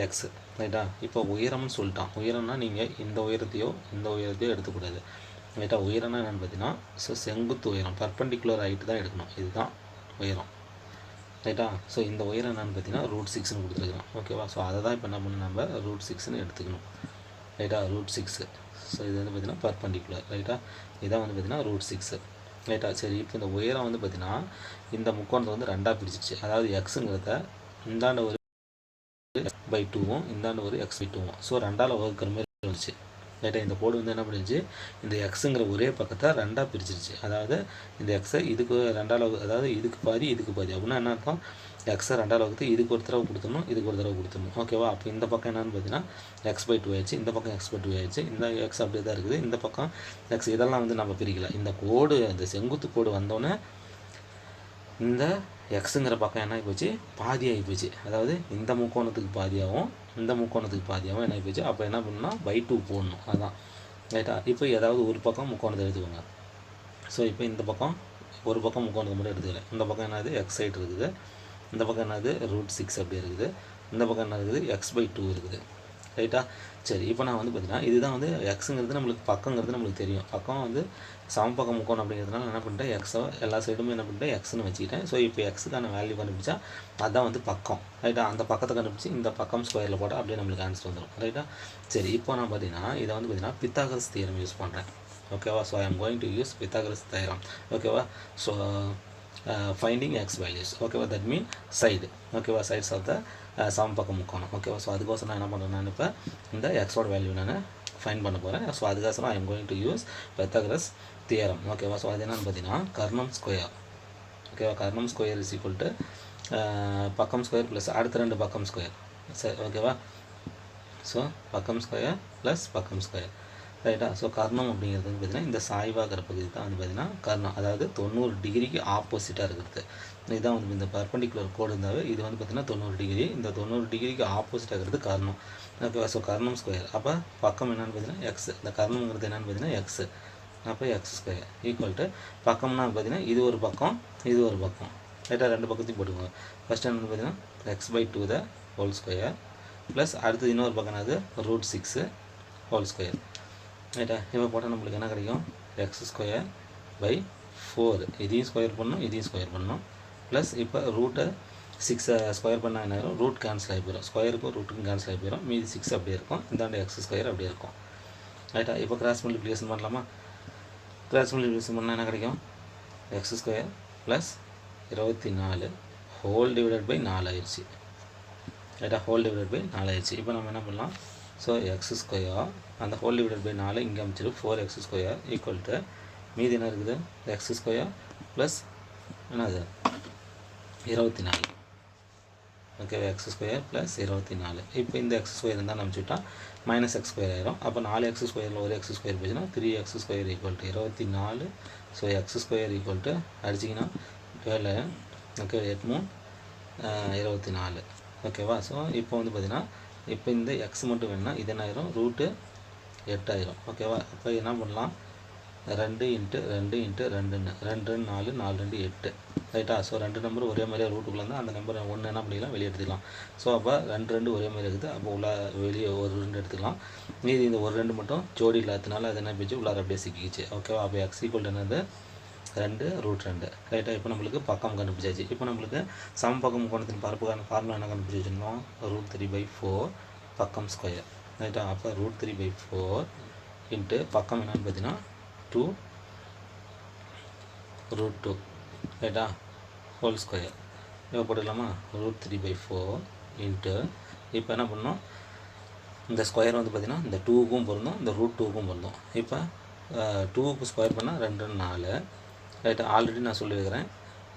எக்ஸு. ரைட்டா, இப்போ உயரம்னு சொல்லிட்டான். உயரம்னா நீங்கள் இந்த உயரத்தையோ எடுத்துக்கூடாது. ரைட்டா, உயரம்னா என்னென்னு பார்த்தீங்கன்னா ஸோ செங்குத்து உயரம், பர்பண்டிகுலர் ஹைட்டு தான் எடுக்கணும். இதுதான் உயரம். ரைட்டா, ஸோ இந்த உயரம் என்னென்னு பார்த்தீங்கன்னா √6ன்னு கொடுத்துருக்குறோம். ஓகேவா, ஸோ அதை தான் இப்போ என்ன பண்ணணும், நம்ம √6ன்னு எடுத்துக்கணும். ரைட்டா √6. ஸோ இது வந்து பார்த்தீங்கன்னா பர்பண்டிகுலர். ரைட்டா, இதான் வந்து பார்த்தீங்கன்னா √6. ரைட்டா, சரி இப்போ இந்த உயரம் வந்து பார்த்தீங்கன்னா இந்த முக்கோணத்தை வந்து ரெண்டாக பிரிச்சிச்சு. அதாவது எக்ஸுங்கிறத இந்தாண்ட ஒரு x/2வும் இந்தாண்ட ஒரு x/2வும் ஸோ ரெண்டால் வகுக்கிற மாதிரி வந்துச்சு. ரைட்டா, இந்த கோடு வந்து என்ன பண்ணிடுச்சு, இந்த எக்ஸுங்கிற ஒரே பக்கத்தை ரெண்டாக பிரிச்சிருச்சு. அதாவது இந்த எக்ஸை இதுக்கு ரெண்டால் அதாவது இதுக்கு பாதி இதுக்கு பாதி அப்படின்னா என்ன அர்த்தம், எக்ஸை ரெண்டால் வகுத்து இதுக்கு ஒரு தடவை கொடுத்துடணும், இதுக்கு ஒரு தடவை கொடுத்துடணும். ஓகேவா, அப்போ இந்த பக்கம் என்னென்னு பார்த்தீங்கன்னா x/2 ஆயிடுச்சு, இந்த பக்கம் x/2 ஆயிடுச்சு, இந்த எக்ஸ் அப்படியே தான் இருக்குது, இந்த பக்கம் எக்ஸ். இதெல்லாம் வந்து நம்ம பிரிக்கல. இந்த கோடு இந்த செங்குத்து கோடு வந்தோடனே இந்த எக்ஸுங்கிற பக்கம் என்ன ஆகி போச்சு, பாதி ஆகி போச்சு. அதாவது இந்த முக்கோணத்துக்கு பாதியாகவும் இந்த முக்கோணத்துக்கு பாதியாகவும் என்ன ஆகி போச்சு. அப்போ என்ன பண்ணணும்னா /2 போடணும். அதுதான். ரைட்டா, இப்போ ஏதாவது ஒரு பக்கம் முக்கோணத்தை எடுத்துக்கோங்க. ஸோ இப்போ இந்த பக்கம் ஒரு பக்கம் முக்கோணத்தை மட்டும் எடுத்துக்கிறேன். இந்த பக்கம் என்னது எக்ஸ் சைடு இருக்குது, இந்த பக்கம் என்னது √6 அப்படி இருக்குது, இந்த பக்கம் என்ன இருக்குது x/2 இருக்குது. ரைட்டா, சரி இப்போ நான் வந்து பார்த்தீங்கன்னா இதுதான் வந்து எக்ஸுங்கிறது நம்மளுக்கு பக்கங்கிறது நம்மளுக்கு தெரியும். பக்கம் வந்து சமபக்கம் முக்கோணம் அப்படிங்கிறதுனால என்ன பண்ணிட்டேன், எக்ஸை எல்லா சைடுமே என்ன பண்ணிட்டேன் எக்ஸ்னு வச்சுக்கிட்டேன். ஸோ இப்போ எக்ஸுக்கான வேல்யூ கண்டுபிடிச்சா அதுதான் வந்து பக்கம். ரைட்டா, அந்த பக்கத்தை கண்டுபிடிச்சி இந்த பக்கம் ஸ்கொயரில் போட்டால் அப்படியே நம்மளுக்கு ஆன்சர் வந்துடும். ரைட்டா, சரி இப்போ நான் பார்த்தீங்கன்னா இதை வந்து பார்த்தீங்கன்னா பித்தாகரஸ் தியரம் யூஸ் பண்ணுறேன். ஓகேவா, so I am going to use Pythagoras theorem. ஓகேவா, ஸோ ஃபைண்டிங் எக்ஸ் வேல்யூஸ். ஓகேவா, தட் மீன் சைடு. ஓகேவா, சைட்ஸ் ஆஃப் த சமபக்கம் முக்கோணம். ஓகேவா, ஸோ அதுக்கோசரம் நான் என்ன பண்ணுறேன், நான் இப்போ இந்த எக்ஸோட வேல்யூ நான் ஃபைண்ட் பண்ண போகிறேன். ஸோ அதுக்கோசரம் I am going to use Pythagoras theorem. ஓகேவா, ஸோ அது என்னென்னு பார்த்தீங்கன்னா கர்ணம் ஸ்கொயர். ஓகேவா, கர்ணம் ஸ்கொயர் இஸ் ஈக்குவல் டு பக்கம் ஸ்கொயர் ப்ளஸ் அடுத்த ரெண்டு பக்கம் ஸ்கொயர். சரி, ஓகேவா, ஸோ பக்கம் ஸ்கொயர் ப்ளஸ் பக்கம் ஸ்கொயர். ரைட்டா, ஸோ கர்ணம் அப்படிங்கிறது வந்து பார்த்திங்கன்னா இந்த சாய்வாகிற பகுதி தான் வந்து பார்த்திங்கன்னா கர்ணம். அதாவது 90 டிகிரிக்கு ஆப்போசிட்டாக இருக்கிறது. இதுதான் வந்து இந்த பர்பண்டிகுலர் கோடு இருந்தாவே இது வந்து பார்த்திங்கன்னா 90 டிகிரி. இந்த 90 டிகிரிக்கு ஆப்போசிட்டாக இருக்கிறது கர்ணம். ஓகேவா, ஸோ கர்ணம் ஸ்கொயர். அப்போ பக்கம் என்னென்னு பார்த்தீங்கன்னா எக்ஸ். இந்த கர்ணம்ங்கிறது என்னென்னு பார்த்தீங்கன்னா எக்ஸு. அப்போ எக்ஸ் ஸ்கொயர் ஈக்குவல் டு பக்கம்னா பார்த்தீங்கன்னா இது ஒரு பக்கம் இது ஒரு பக்கம். ரைட்டாக ரெண்டு பக்கத்தையும் போட்டுக்கோங்க. ஃபஸ்ட் என்னென்னு பார்த்தீங்கன்னா x/2 the whole square plus அடுத்தது இன்னொரு பக்கம் என்னது √6 ஹோல் ஸ்கொயர். ரைட்டா, இப்போ போட்டால் நம்மளுக்கு என்ன கிடைக்கும், x²/4. இதையும் ஸ்கொயர் பண்ணணும், இதையும் ஸ்கொயர் பண்ணணும். ப்ளஸ் இப்போ √6 ஸ்கொயர் பண்ணால் என்ன ஆயிரும், ரூட் கேன்சல் ஆகி போயிடும். ஸ்கொயருக்கும் ரூட்டுக்கும் கேன்சல் ஆகி போயிடும். மீதி 6 அப்படியே இருக்கும். இந்தாண்ட x² அப்படியே இருக்கும். ரைட்டா, இப்போ கிராஸ் மல்டிப்ளிகேஷன் பண்ணலாமா. கிராஸ் மல்டிப்ளிகேஷன் பண்ணால் என்ன கிடைக்கும், x² plus 24 whole divided by 4 ஆயிடுச்சு. ரைட்டா, ஹோல் டிவைடட் பை 4 ஆயிடுச்சு. இப்போ நம்ம என்ன பண்ணலாம், ஸோ x² அந்த ஹோல் டிவைடட் பை 4 இங்கே அமைச்சிரு 4x² ஈக்குவல் டு மீதி என்ன இருக்குது x² ப்ளஸ் என்னது 24. Okay, x² plus 24. இப்போ இந்த x² இருந்தால் அமைச்சுட்டா -x² ஆயிரும். அப்போ 4x² ஒரு x² போச்சுன்னா 3x² equal to 24. So x² equal to அடிச்சிங்கன்னா 7. ஓகே, 8 3 24. ஓகேவா, ஸோ இப்போ வந்து பார்த்தீங்கன்னா இப்போ இந்த எக்ஸ் மட்டும் வேணும்னா இது என்ன ஆயிரும், √8 ஆயிரும். ஓகேவா, அப்போ என்ன பண்ணலாம், 2 × 2 × 2ன்னு 2 4 4 2 8. ரைட்டா, ஸோ ரெண்டு நம்பர் ஒரே மாதிரியாக ரூட்டுக்குள்ளே இருந்தால் அந்த நம்பர் ஒன்று என்ன பண்ணிக்கலாம் வெளியே எடுத்துக்கலாம். ஸோ அப்போ 2 ஒரே மாதிரி இருக்குது. அப்போ உள்ள வெளியே ஒரு 2 எடுத்துக்கலாம். மீதி இந்த ஒரு 2 மட்டும் ஜோடி இல்லாததுனால அது என்ன போச்சு, உள்ளார அப்படியே சிக்கிச்சு. ஓகேவா, அப்போ x ஈக்குவல் என்னது 2 √2. ரைட்டாக, இப்போ நம்மளுக்கு பக்கம் கண்டுபிடிச்சாச்சு. இப்போ நம்மளுக்கு சமபக்கம் முக்கோணத்தின் பரப்புக்கான ஃபார்முலா என்ன கண்டுபிடிச்சி வச்சுருந்தோம், √3/4 பக்கம் ஸ்கொயர். ரைட்டா, அப்போ √3/4 இன்ட்டு பக்கம் என்னன்னு பார்த்தீங்கன்னா 2 √2. ரைட்டா, ஹோல் ஸ்கொயர். இப்போ போட்டுக்கலாமா, √3/4 இன்ட்டு இப்போ என்ன பண்ணோம் இந்த ஸ்கொயர் வந்து பார்த்திங்கன்னா இந்த 2க்கும் பொருந்தும், இந்த √2க்கும் பொருந்தும். இப்போ 2க்கு ஸ்கொயர் பண்ணால் 2 4 ரைட்டா. ஆல்ரெடி நான் சொல்லியிருக்கிறேன்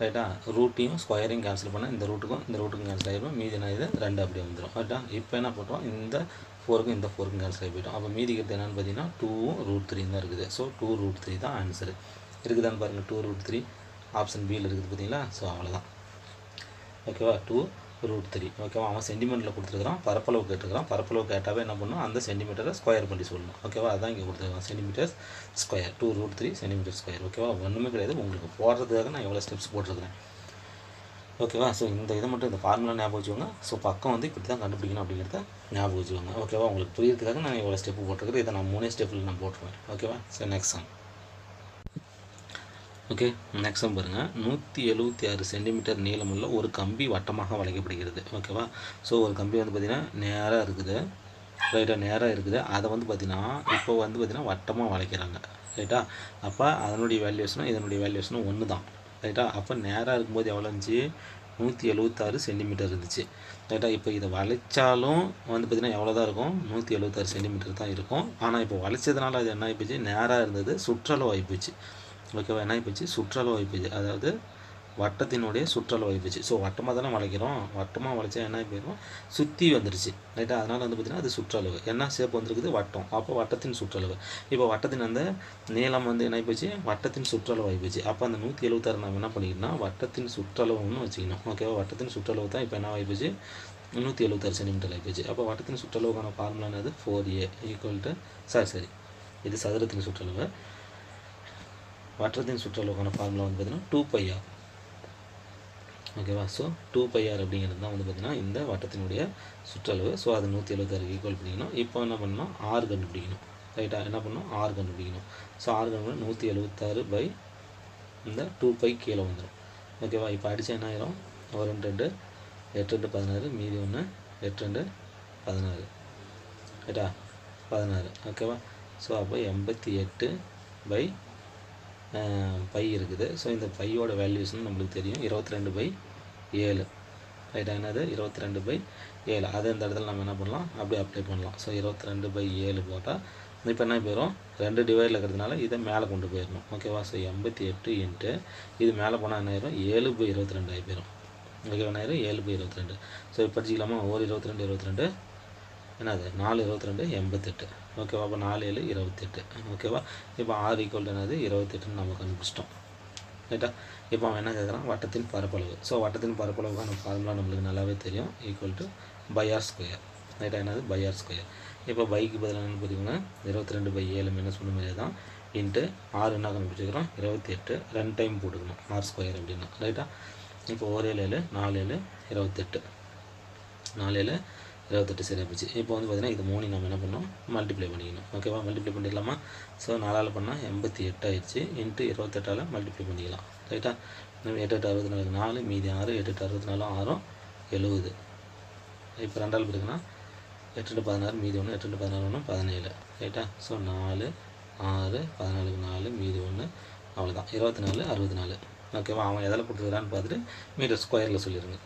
ரைட்டா. ரூட்டையும் ஸ்கொயரையும் கேன்சல் பண்ணால் இந்த ரூட்டுக்கும் கேன்சல் ஆகிடும். மீதி என்ன இது 2 அப்படியே வந்துடும் ரைட்டா. இப்போ என்ன பண்ணுறோம், இந்த 4க்கும் இந்த 4க்கும் கேன்சல் ஆகி போய்ட்டோம். அப்போ மீதிக்கிறது என்னென்னு பார்த்தீங்கன்னா 2ம் √3 தான் இருக்குது. ஸோ 2√3 தான் ஆன்சரு. இருக்குதான்னு பாருங்கள், 2√3 ஆப்ஷன் பியில் இருக்குது பார்த்தீங்களா. ஸோ அவ்வளோதான் ஓகேவா. 2√3 ஓகேவா. அவன் சென்டிமீட்டரில் கொடுத்துருக்குறான், பரப்பளவு கேட்டுருக்கிறான். பரப்பளவு கேட்டாவே என்ன பண்ணணும், அந்த சென்டிமீட்டரை ஸ்கொயர் பண்ணி சொல்லணும் ஓகேவா. அதான் இங்கே கொடுத்துருக்கான், சென்டிமீட்டர் ஸ்கொயர் 2√3 சென்டிமீட்டர் ஸ்கொயர் ஓகேவா. ஒன்றுமே கிடையாது, உங்களுக்கு போடுறதுக்காக நான் எவ்வளோ ஸ்டெப்ஸ் போட்டிருக்கிறேன் ஓகேவா. ஸோ இந்த இதை மட்டும், இந்த ஃபார்முலா ஞாபகம் வச்சுக்கோங்க. ஸோ பக்கம் வந்து இப்படி தான் கண்டுபிடிக்கணும் அப்படிங்கிறத ஞாபகம் வச்சுக்கோங்க ஓகேவா. உங்களுக்கு புரியறதுக்காக நான் எவ்வளோ ஸ்டெப்பு போட்டிருக்கிறேன், இதை நான் 3 ஸ்டெப்பில் நான் போட்டுருவேன் ஓகேவா. So next sum. Okay, next sum பாருங்கள். 176 சென்டிமீட்டர் நீளமுள்ள ஒரு கம்பி வட்டமாக வளைக்கப்படுகிறது ஓகேவா. ஸோ ஒரு கம்பி வந்து பார்த்திங்கன்னா நேராக இருக்குது ரைட்டாக, நேராக இருக்குது. அதை வந்து பார்த்திங்கன்னா இப்போ வந்து பார்த்திங்கன்னா வட்டமாக வளைக்கிறாங்க ரைட்டா. அப்போ அதனுடைய வேல்யூஷனும் இதனுடைய வேல்யூஷனும் ஒன்று தான் ரைட்டா. அப்போ நேராக இருக்கும்போது எவ்வளோ இருந்துச்சு, 176 சென்டிமீட்டர் இருந்துச்சு ரைட்டா. இப்போ இதை வளைச்சாலும் வந்து பார்த்திங்கன்னா எவ்வளோ தான் இருக்கும், 176 சென்டிமீட்டர் தான் இருக்கும். ஆனால் இப்போ வளைச்சதுனால அது என்ன ஆகிப்போச்சு, நேராக இருந்தது சுற்றளவு ஆகிப்போச்சு ஓகேவா. என்ன ஆகிப்போச்சு, சுற்றளவு ஆகிப்போச்சு, அதாவது வட்டத்தினுடைய சுற்றளவு ஆகிப்போச்சு. ஸோ வட்டமாக தானே வளைக்கிறோம், வட்டமாக வளைச்சா என்ன ஆகிப்போயிடும், சுற்றி வந்துடுச்சு ரைட்டா. அதனால் வந்து பார்த்திங்கன்னா அது சுற்றளவு என்ன ஷேப் வந்துருக்குது, வட்டம். அப்போ வட்டத்தின் சுற்றளவு. இப்போ வட்டத்தின் அந்த நீளம் வந்து என்ன ஆகிப்போச்சு, வட்டத்தின் சுற்றளவு ஆகிப்போச்சு. அப்போ அந்த 176 நம்ம என்ன பண்ணிக்கணும்னா வட்டத்தின் சுற்றளவுன்னு வச்சுக்கணும் ஓகேவா. வட்டத்தின் சுற்றளவு தான் இப்போ என்ன ஆகிப்போச்சு, 176 சென்டிமீட்டர் ஆகிப்போச்சு. அப்போ வட்டத்தின் சுற்றளவுக்கான ஃபார்முலா என்னது, 4a ஈக்குவல் டு சரி இது சதுரத்தின் சுற்றளவு. வட்டத்தின் சுற்றளவுக்கான ஃபார்முலா வந்து பார்த்திங்கன்னா 2πr ஓகேவா. ஸோ 2πr அப்படிங்கிறது தான் வந்து பார்த்திங்கன்னா இந்த வட்டத்தினுடைய சுற்றளவு. ஸோ அது 176 ஈக்குவல் பண்ணிக்கணும். இப்போ என்ன பண்ணணும், ஆறு கண்டுபிடிக்கணும் ரைட்டா. என்ன பண்ணணும், ஆறு கண்டுபிடிக்கணும். ஸோ ஆறு கண்டுபிடிக்கணும், 176 இந்த 2π கீழே வந்துடும் ஓகேவா. இப்போ அடித்தா என்ன ஆயிரும், 1 2 8 2 16 மீதி 1 8 2 16 ரைட்டா, 16 ஓகேவா. ஸோ அப்போ 88 பை இருக்குது. ஸோ இந்த பையோட வேல்யூஸ்னு நம்மளுக்கு தெரியும், 22/7 ரைட்டா. என்னது 22/7. அது இந்த இடத்துல நம்ம என்ன பண்ணலாம், அப்படியே அப்ளை பண்ணலாம். ஸோ 22/7 போட்டால் இப்போ என்ன போயிடும், 2 டிவைடில் இருக்கிறதுனால இதை மேலே கொண்டு போயிடணும் ஓகேவா. ஸோ 88 இன்ட்டு இது மேலே போனால் என்ன ஆயிரும், 7/22 ஆகி போயிடும் ஓகேவா. என்ன ஆயிரும், 7/22. ஸோ இப்போ படிச்சிக்கலாமா, 22 என்னது 4 22 88 ஓகேவா. அப்போ 4 7 28 ஓகேவா. இப்போ r ஈக்குவல் என்னது 28ன்னு நம்ம கண்டுபிடிச்சிட்டோம் ரைட்டா. இப்போ அவன் என்ன கேட்குறான், வட்டத்தின் பரப்பளவு. ஸோ வட்டத்தின் பரப்பளவுக்கான ஃபார்முலா நம்மளுக்கு நல்லாவே தெரியும், ஈக்குவல் டு πr ஸ்கொயர் ரைட்டா. என்னது πr ஸ்கொயர். இப்போ பைக்கு பதிலாக என்ன பார்த்தீங்கன்னா 22/7 மைனஸ் ஒன்று மாதிரியே தான் இன்ட்டு ஆறு என்ன கண்டுபிடிச்சிக்கிறோம் 28, 2 டைம் போட்டுக்கணும் r ஸ்கொயர் அப்படின்னா ரைட்டா. இப்போ 1 7 7 4 7 28 4 7 28 சரியாக போச்சு. இப்போ வந்து பார்த்திங்கன்னா இது 3 நம்ம என்ன பண்ணோம், மல்டிப்ளை பண்ணிக்கணும் ஓகேவா. மல்டிப்ளை பண்ணிடலாமா. ஸோ 4ஆல் பண்ணால் 88 ஆயிடுச்சு இன்ட்டு 28ஆல் மல்டிப்ளை பண்ணிக்கலாம் ரைட்டா. 8 8 64 4 மீதி 6 8 8 64 6 70. இப்போ 2ஆல் இருக்குன்னா 8 2 16 மீதி 1 8 2 16 1 17 ரைட்டா. ஸோ 4 6 14 4 மீதி 1 அவ்வளோதான் 24 64 ஓகேவா. அவன் எதில் கொடுத்துருக்கான்னு பார்த்துட்டு மீட்டர் ஸ்கொயரில் சொல்லிடுங்க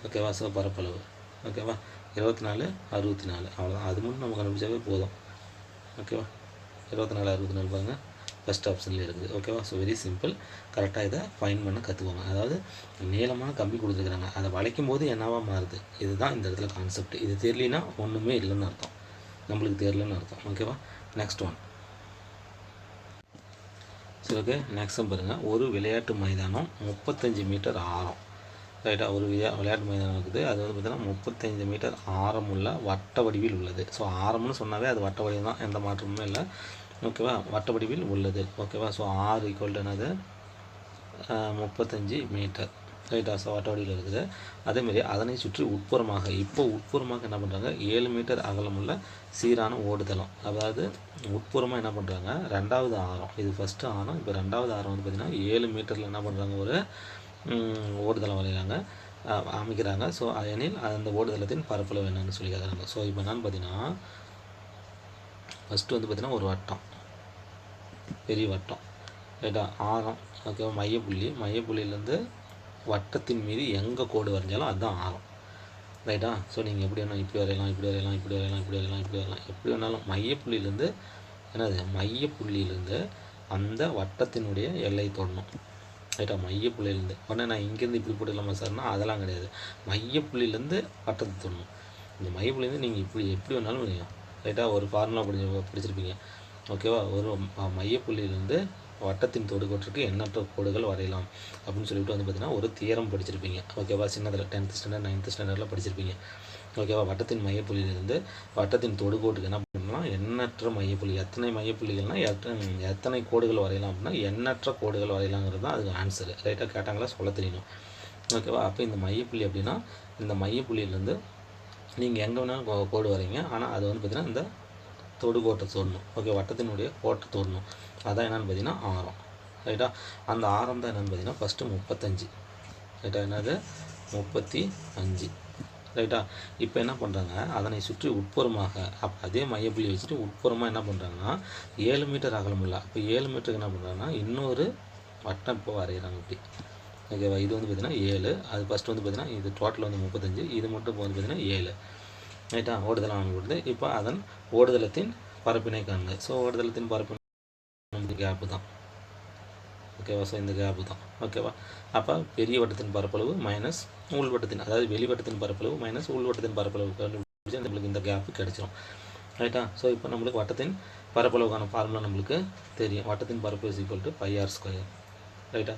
ஓகேவா. ஸோ பரப்பளவு ஓகேவா 24 64 அவ்வளோதான். அது மட்டும் நம்ம கண்டுபிடிச்சாவே போதும் ஓகேவா. 24 64 பாருங்கள் ஃபஸ்ட் ஆப்ஷன்லேயே இருக்குது ஓகேவா. So very simple. கரெக்டாக இதை ஃபைன் பண்ண கற்றுக்கோங்க. அதாவது நீளமான கம்பி கொடுத்துருக்குறாங்க, அதை வளைக்கும் போது என்னவா மாறுது, இதுதான் இந்த இடத்துல கான்செப்ட். இது தெரியலனா ஒன்றுமே இல்லைன்னு அர்த்தம், நம்மளுக்கு தெரியலன்னு அர்த்தம் ஓகேவா. Next one. சரி ஓகே, நெக்ஸ்ட் பாருங்கள். ஒரு விளையாட்டு மைதானம் 35 மீட்டர் ஆரம் ரைட்டாக. ஒரு விளையாட்டு மைதானம் இருக்குது, அது வந்து பார்த்திங்கன்னா 35 மீட்டர் ஆரமுள்ள வட்ட வடிவில் உள்ளது. ஸோ ஆரம்னு சொன்னாவே அது வட்ட வடிவம் தான், எந்த மாற்றமுமே இல்லை ஓகேவா. வட்ட வடிவில் உள்ளது ஓகேவா. ஸோ r ஈக்குவல் என்னது 35 மீட்டர் ரைட்டா. ஸோ வட்ட வடிவில் இருக்குது. அதேமாரி அதனை சுற்றி உட்புறமாக, இப்போ உட்புறமாக என்ன பண்ணுறாங்க, 7 மீட்டர் அகலமுள்ள சீரான ஓடுதளம். அதாவது உட்புறமாக என்ன பண்ணுறாங்க, 2வது ஆரம், இது ஃபஸ்ட்டு ஆரம், இப்போ 2வது ஆரம் வந்து பார்த்திங்கன்னா 7 மீட்டரில் என்ன பண்ணுறாங்க, ஒரு ஓடுதளம் வரைகிறாங்க அமைக்கிறாங்க. ஸோ எனில் அந்த ஓடுதளத்தின் பரப்பளவு என்னன்னு சொல்லி கேட்குறாங்க. ஸோ இப்போ என்னன்னு பார்த்தீங்கன்னா ஃபஸ்ட்டு வந்து பார்த்திங்கன்னா ஒரு வட்டம், பெரிய வட்டம் ரைட்டா, ஆரம் ஓகேவா. மையப்புள்ளியிலேருந்து வட்டத்தின் மீது எங்கே கோடு வரைஞ்சாலும் அதுதான் ஆரம் ரைட்டா? ஸோ நீங்கள் எப்படி வேணால் இப்படி வரையலாம், இப்படி வரையலாம், இப்படி வரையலாம், இப்படி வரையலாம், இப்படி வரையலாம், எப்படி வேணாலும் மையப்புள்ளியிலேருந்து என்னது மையப்புள்ளியிலேருந்து அந்த வட்டத்தினுடைய எல்லை தொடணும். ரைட்டா? மையப்புள்ளியிலேருந்து உடனே நான் இங்கேருந்து இப்படி போட்டுக்கலாமா சார்னா அதெல்லாம் கிடையாது. மையப்புள்ளியிலேருந்து வட்டத்தை தொடணும். இந்த மையப்புள்ளியிலேருந்து நீங்கள் இப்படி எப்படி வேணாலும் பண்ணிக்கலாம். ரைட்டாக? ஒரு ஃபார்முலா படிச்சிருப்பீங்க. ஓகேவா? ஒரு மையப்புள்ளியிலேருந்து வட்டத்தின் தொடுகோட்டிற்கு எண்ணற்ற கோடுகள் வரையலாம் அப்படின்னு சொல்லிட்டு வந்து பார்த்தீங்கன்னா ஒரு தியரம் படிச்சிருப்பீங்க. ஓகேவா? சின்னதில் 10th ஸ்டாண்டர்ட் 9th ஸ்டாண்டர்டில் படிச்சிருப்பீங்க. ஓகேவா? வட்டத்தின் மையப்புள்ளியிலிருந்து வட்டத்தின் தொடுகோட்டுக்கு என்ன பண்ணலாம்? எண்ணற்ற மையப்புள்ளி. எத்தனை மையப்புள்ளிகள்னால் எத்தனை கோடுகள் வரையலாம் அப்படின்னா எண்ணற்ற கோடுகள் வரையலாங்கிறது தான் அதுக்கு ஆன்சரு. ரைட்டாக? கேட்டாங்களா சொல்ல தெரியணும். ஓகேவா? அப்போ இந்த மையப்புள்ளி அப்படின்னா இந்த மையப்புள்ளியிலேருந்து நீங்கள் எங்கே வேணாலும் கோடு வரைங்க. ஆனால் அது வந்து பார்த்திங்கன்னா இந்த தொடுகோட்டை தோடணும். ஓகே, வட்டத்தினுடைய கோட்டை தோடணும். அதான் என்னென்னு பார்த்தீங்கன்னா ஆரம். ரைட்டா? அந்த ஆரம் தான் என்னென்னு பார்த்தீங்கன்னா ஃபஸ்ட்டு 35. ரைட்டா? என்னது 35. ரைட்டா? இப்போ என்ன பண்ணுறாங்க, அதனை சுற்றி உட்புறமாக அதே மையப்புள்ளி வச்சுட்டு உட்புறமாக என்ன பண்ணுறாங்கன்னா 7 மீட்டர் அகலம் இல்லை. அப்போ 7 மீட்டருக்கு என்ன பண்ணுறாங்கன்னா இன்னொரு வட்டம் இப்போ வரைகிறாங்க இப்படி. ஓகேவா? இது வந்து பார்த்திங்கன்னா 7. அது ஃபஸ்ட்டு வந்து பார்த்திங்கன்னா இது டோட்டல் வந்து 35. இது மட்டும் இப்போ வந்து பார்த்திங்கன்னா 7. ரைட்டா? ஓடுதலாம் கொடுத்து இப்போ அதன் ஓடுதளத்தின் பரப்பினை காணுங்க. ஸோ ஓடுதளத்தின் பரப்பினை நமக்கு கேப்பு தான். ஓகேவா? ஸோ இந்த கேப்பு தான். ஓகேவா? அப்போ பெரிய வட்டத்தின் பரப்பளவு மைனஸ் உள் வட்டத்தின், அதாவது வெளிவட்டத்தின் பரப்பளவு மைனஸ் உள் வட்டத்தின் பரப்பளவு கண்டுபிடிச்சு நம்மளுக்கு இந்த கேப்பு கிடச்சிரும். ரைட்டா? ஸோ இப்போ நம்மளுக்கு வட்டத்தின் பரப்பளவுக்கான ஃபார்முலா நம்மளுக்கு தெரியும். வட்டத்தின் பரப்பு இஸ் ஈக்குவல் டு πr². ரைட்டா?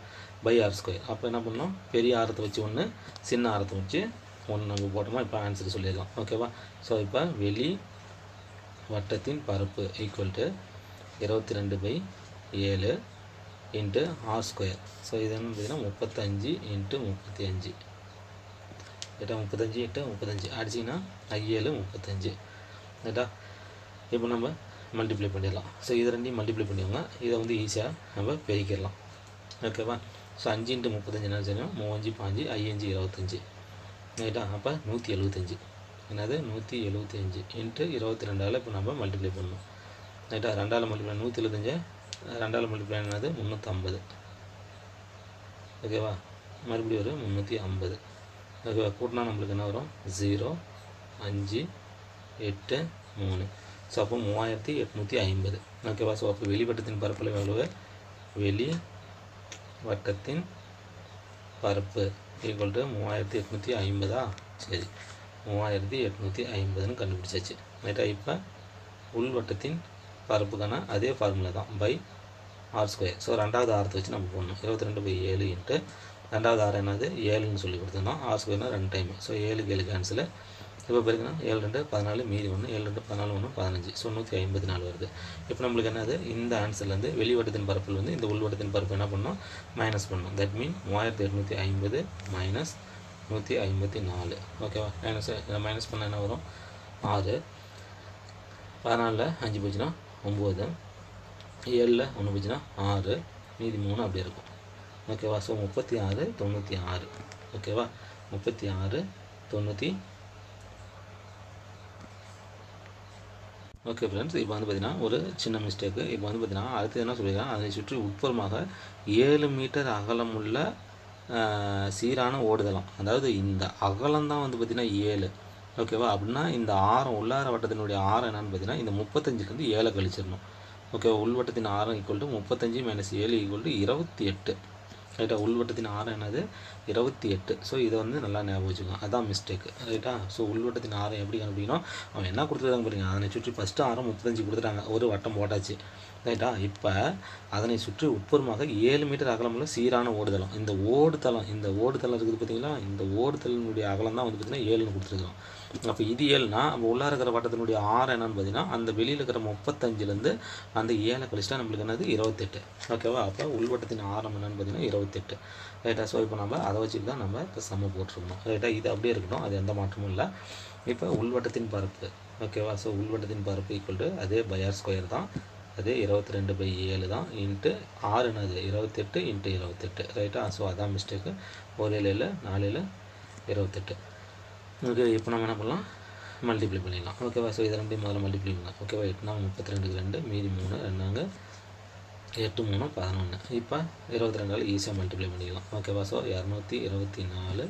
r². அப்போ என்ன பண்ணோம், பெரிய ஆரத்தை வச்சு ஒன்று, சின்ன ஆரத்தை வச்சு ஒன்று நம்ம போட்டோமா இப்போ ஆன்சர் சொல்லிடலாம். ஓகேவா? ஸோ இப்போ வெளி வட்டத்தின் பரப்பு equal to 22/7 into r². So இது என்ன பார்த்தீங்கன்னா 35 × 35. ரைட்டா? 35 × 35 அடிச்சிங்கன்னா 7 35. ரைட்டா? இப்போ நம்ம மல்டிப்ளை பண்ணிடலாம். ஸோ இது ரெண்டையும் மல்டிப்ளை பண்ணிடுவோங்க. இதை வந்து ஈஸியாக நம்ம பெருக்கிடலாம். ஓகேவா? ஸோ 5 × 35 என்ன செய்யணும், 3 5 5 25. ரைட்டா? அப்போ 175. என்னது 175 × 22ஆல் இப்போ நம்ம மல்டிப்ளை பண்ணணும். ரைட்டா? 2ஆல் மல்டிப்ளை 175, 2ஆல் மல்டிப்ளை என்னது 350. ஓகேவா? மறுபடியும் ஒரு 350. ஓகேவா? கூட்டினா நம்மளுக்கு என்ன வரும், 0 5 8 3. ஸோ அப்போ 3850. ஓகேவா? ஸோ அப்போ வெளிவட்டத்தின் பரப்பளவு எவ்வளவு, வெளி வட்டத்தின் பரப்பு ஈக்குவல் டு 3850. சரி, 3850ன்னு கண்டுபிடிச்சாச்சு. ரைட்டா? இப்போ உள்வட்டத்தின் பரப்புக்கான அதே ஃபார்முலா தான் πr². ஸோ ரெண்டாவது ஆரத்தை வச்சு நம்ம போடணும். 22/7 இன்ட்டு ரெண்டாவது ஆரம் என்னது 7ன்னு சொல்லி கொடுத்துருந்தோம். r²னா 2 டைம். ஸோ 7க்கு 7 கேன்சலு. இப்போ பெருக்குன்னா 7 2 14 மீதி 1, 7 2 14 1 15. ஸோ 154 வருது. இப்போ நம்மளுக்கு என்னது, இந்த ஆன்சர்லேருந்து வெளிவட்டத்தின் பரப்பில் வந்து இந்த உள்வட்டத்தின் பரப்பு என்ன பண்ணணும், மைனஸ் பண்ணணும். That mean 3850 minus 154. ஓகேவா? மைனஸ் பண்ணால் என்ன வரும், 6. 14ல் 5 போச்சுன்னா 9, 7ல் 1 போச்சுன்னா 6, மீதி 3 அப்படி இருக்கும். ஓகேவா? ஸோ 36 96. ஓகேவா? 36 90. ஓகே ஃப்ரெண்ட்ஸ், இப்போ வந்து பார்த்திங்கன்னா ஒரு சின்ன மிஸ்டேக்கு. இப்போ வந்து பார்த்திங்கன்னா அடுத்து என்ன சொல்லியிருக்காங்க, அதனை சுற்றி உட்புறமாக 7 மீட்டர் அகலமுள்ள சீரான ஓடுதளம். அதாவது இந்த அகலம் தான் வந்து பார்த்திங்கன்னா 7. ஓகேவா? அப்படின்னா இந்த ஆரம் உள்ளார வட்டத்தினுடைய ஆரம் என்னென்னு பார்த்தீங்கன்னா இந்த 35லேருந்து 7 கழிச்சிடணும். ஓகே, உள்வட்டத்தின் ஆரம் ஈக்குவல் டு 35 - 7 ஈக்குவல் டு 28. ரைட்டா? உள்வட்டத்தின் ஆரம் என்னது 28. ஸோ இதை வந்து நல்லா ஞாபகம் வச்சுக்கோங்க, அதுதான் மிஸ்டேக்கு. ரைட்டா? ஸோ உள்வட்டத்தின் ஆரம் எப்படி கண்டுபிடிக்கணும், அவன் என்ன கொடுத்துருக்காங்க பாருங்க, அதனை சுற்றி ஃபஸ்ட்டு ஆரம் 35 கொடுத்துட்டாங்க, ஒரு வட்டம் போட்டாச்சு. ரைட்டா? இப்போ அதனை சுற்றி உட்புறமாக 7 மீட்டர் அகலமுள்ள சீரான ஓடுதளம். இந்த ஓடுதளம் இருக்குது பார்த்தீங்களா, இந்த ஓடுதலினுடைய அகலம் தான் வந்து பார்த்திங்கன்னா 7ன்னு கொடுத்துருக்குறோம். அப்போ இது 7னா அப்போ உள்ளார இருக்கிற வட்டத்தினுடைய ஆரம் என்னன்னு பார்த்தீங்கன்னா அந்த வெளியில் இருக்கிற 35லேருந்து அந்த 7 கழிச்சிட்டா நம்மளுக்கு என்னது 28. ஓகேவா? அப்போ உள்வட்டத்தின் ஆரம் என்னன்னு பார்த்தீங்கன்னா 28. ரைட்டா? ஸோ இப்போ நம்ம அதை வச்சுட்டு தான் நம்ம இப்போ சம்ம போட்டிருக்கணும். ரைட்டா? இது அப்படியே இருக்கணும், அது எந்த மாற்றமும் இல்லை. இப்போ உள்வட்டத்தின் பரப்பு. ஓகேவா? ஸோ உள்வட்டத்தின் பரப்பு ஈக்குவல் டு அதே πr² தான், அதே 22/7 தான் இன்ட்டு 6 என்னது 28 × 28. ரைட்டா? ஸோ அதான் மிஸ்டேக்கு. 1 7 4 7 28. ஓகே, இப்போ நம்ம என்ன பண்ணலாம், மல்டிப்ளை பண்ணிடலாம். ஓகேவா? ஸோ இதை ரெண்டையும் முதல்ல மல்டிப்ளை பண்ணலாம். ஓகேவா? 8 32 2 மீதி 3 2 8 3 11. இப்போ 22ஆல் ஈஸியாக மல்டிப்ளை பண்ணிக்கலாம். ஓகேவா? ஸோ 224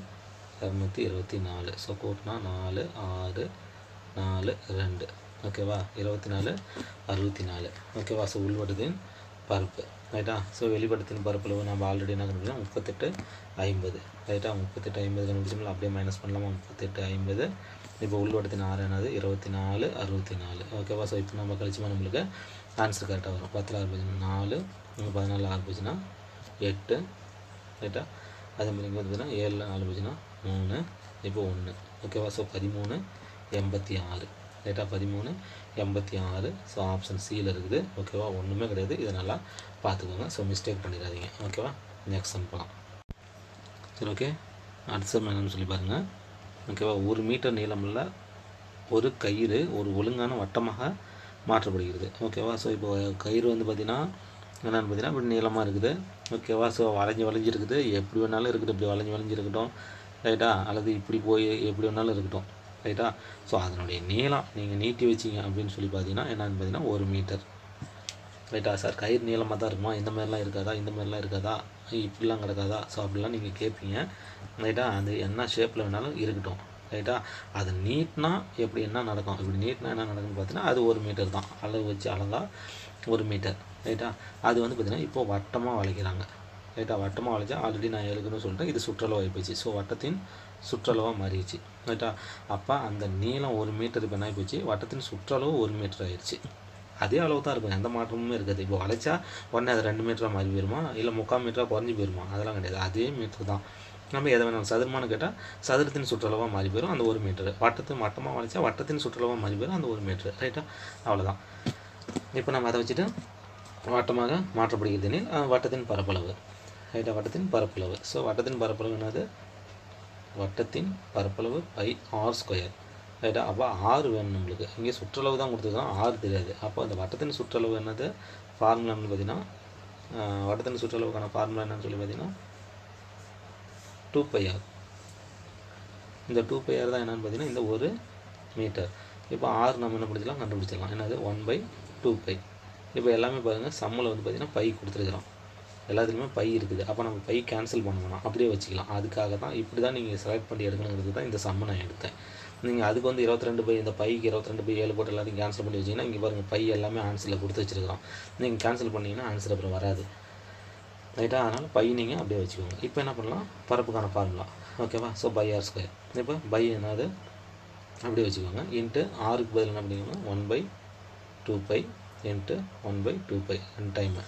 224. ஸோ கூட்டினா 4 6 4 2 ஓகேவா 24 64 ஓகேவா. ஸோ உள்வட்டத்தின் பரப்பு ரைட்டா. ஸோ வெளிவட்டத்தின் பரப்பளவு நம்ம ஆல்ரெடி என்ன கண்டுபிடிச்சோம் 38 50 ரைட்டா. 38 50 கண்டுபிடிச்சோம்ல, அப்படியே மைனஸ் பண்ணலாமா 38 50. இப்போ உள்வட்டத்தின் ஆறு என்னது 24 64 ஓகேவா. ஸோ இப்போ நம்ம கழிச்சோம்னா நம்மளுக்கு ஆன்சர் கரெக்டாக வரும். 10 6 4 14 6 போச்சுன்னா 8 ரைட்டா. அதேமாதிரி இங்கே வந்து பார்த்தீங்கன்னா 7 4 போச்சுன்னா 3 இப்போ 1 ஓகேவா. ஸோ 13 86 ரைட்டா 13 86. ஸோ ஆப்ஷன் சியில் இருக்குது ஓகேவா. ஒன்றுமே கிடையாது, இதை நல்லா பார்த்துக்கோங்க. ஸோ மிஸ்டேக் பண்ணிடாதீங்க ஓகேவா. நெக்ஸ்ட் சம் போகலாம். சரி ஓகே, அடுத்த சம் என்னன்னு சொல்லி பாருங்கள் ஓகேவா. 1 மீட்டர் நீளமுள்ள ஒரு கயிறு ஒரு ஒழுங்கான வட்டமாக மாற்றப்படுகிறது ஓகேவா. ஸோ இப்போ கயிறு வந்து பார்த்திங்கன்னா என்னென்னு பார்த்தீங்கன்னா இப்படி நீளமாக இருக்குது ஓகேவா. ஸோ வளைஞ்சு இருக்குது, எப்படி வேணாலும் இருக்குது, இப்படி வளைஞ்சு இருக்கட்டும் ரைட்டா, அல்லது இப்படி போய் எப்படி வேணாலும் இருக்கட்டும் ரைட்டா. ஸோ அதனுடைய நீளம் நீங்கள் நீட்டி வச்சிங்க அப்படின்னு சொல்லி பார்த்தீங்கன்னா என்னென்னு பார்த்தீங்கன்னா 1 மீட்டர் ரைட்டா. சார் கயிறு நீளமாக தான் இருக்குமா, இந்த மாதிரிலாம் இருக்காதா, இந்த மாதிரிலாம் இருக்காதா, இப்படிலாம் கிடக்காதா, ஸோ அப்படிலாம் நீங்கள் கேட்பீங்க ரைட்டா. அது என்ன ஷேப்பில் வேணாலும் இருக்கட்டும் ரைட்டா. அது நீட்னா எப்படி என்ன நடக்கும், இப்படி நீட்னா என்ன நடக்கும்னு பார்த்தீங்கன்னா அது 1 மீட்டர் தான். அளவு வச்சு அழகாக 1 மீட்டர் ரைட்டா. அது வந்து பார்த்திங்கன்னா இப்போது வட்டமாக வளைக்கிறாங்க ரைட்டா. வட்டமாக வளைச்சா ஆல்ரெடி நான் எழுதுன்னு சொல்லிட்டேன், இது சுற்றளவு ஆகிப்போச்சு. ஸோ வட்டத்தின் சுற்றளவாக மாறிடுச்சு ரைட்டா. அப்போ அந்த நீளம் 1 மீட்டர் இப்போ என்ன ஆகிப்போச்சு, வட்டத்தின் சுற்றளவு 1 மீட்டர் ஆயிடுச்சு. அதே அளவு தான் இருக்கும், எந்த மாற்றமுமே இருக்காது. இப்போ வளைச்சா உடனே அது 2 மீட்டராக மாறி போயிருமா, இல்லை 3/4 மீட்டராக குறைஞ்சி போயிருமா, அதெல்லாம் கிடையாது, அதே மீட்டர் தான். நம்ம எதை வேணாலும் சதுரமானு கேட்டால் சதுரத்தின் சுற்றளவாக மாறி போயிடும் அந்த 1 மீட்டர். வட்டத்தின் வட்டமாக வளைச்சா வட்டத்தின் சுற்றளவாக மாறி போயிடும் அந்த 1 மீட்டர் ரைட்டா. அவ்வளோதான். இப்போ நம்ம அதை வச்சுட்டு வட்டமாக மாற்றப்படுகிறது வட்டத்தின் பரப்பளவு ரைட்டா. வட்டத்தின் பரப்பளவு. ஸோ வட்டத்தின் பரப்பளவு என்னது, வட்டத்தின் பரப்பளவு πr² ரைட்டா. அப்போ 6 வேணும் நம்மளுக்கு. இங்கே சுற்றளவு தான் கொடுத்துருக்கோம், 6 தெரியாது. அப்போ அந்த வட்டத்தின் சுற்றளவு என்னது, ஃபார்முலான்னு பார்த்தீங்கன்னா வட்டத்தின் சுற்றளவுக்கான ஃபார்முலா என்னன்னு சொல்லி பார்த்தீங்கன்னா 2πr. இந்த 2πr தான் என்னென்னு பார்த்தீங்கன்னா இந்த 1 மீட்டர். இப்போ 6 நம்ம என்ன பிடிச்சலாம் கண்டுபிடிச்சிடலாம், என்னது 1/2π. இப்போ எல்லாமே பாருங்கள் சம்மில் வந்து பார்த்திங்கன்னா பை கொடுத்துருக்குறோம், எல்லாத்துலேயுமே பை இருக்குது. அப்போ நம்ம பை கேன்சல் பண்ணணும், அப்படியே வச்சுக்கலாம். அதுக்காக தான் இப்படி தான் நீங்கள் செலக்ட் பண்ணி எடுக்கணுங்கிறது தான் இந்த சம்மை நான் எடுத்தேன். நீங்கள் அதுக்கு வந்து 22π, இந்த பைக்கு 22π 7 போட்டு எல்லாத்தையும் கேன்சல் பண்ணி வச்சிங்கன்னா இங்கே பாருங்கள் பை எல்லாமே ஆன்சரில் கொடுத்து வச்சுருக்கிறோம். நீங்கள் கேன்சல் பண்ணிங்கன்னா ஆன்சர் அப்புறம் வராது ரைட்டா. அதனால் பை நீங்கள் அப்படியே வச்சுக்கோங்க. இப்போ என்ன பண்ணலாம், பரப்புக்கான ஃபார்முலா ஓகேவா. So πr². இப்போ பை என்னது அப்படியே வச்சுக்கோங்க. இன்ட்டு ஆறுக்கு பதில் என்ன பண்ணிக்கோங்க 1/2π இன்ட்டு 1/2π 2 டைமு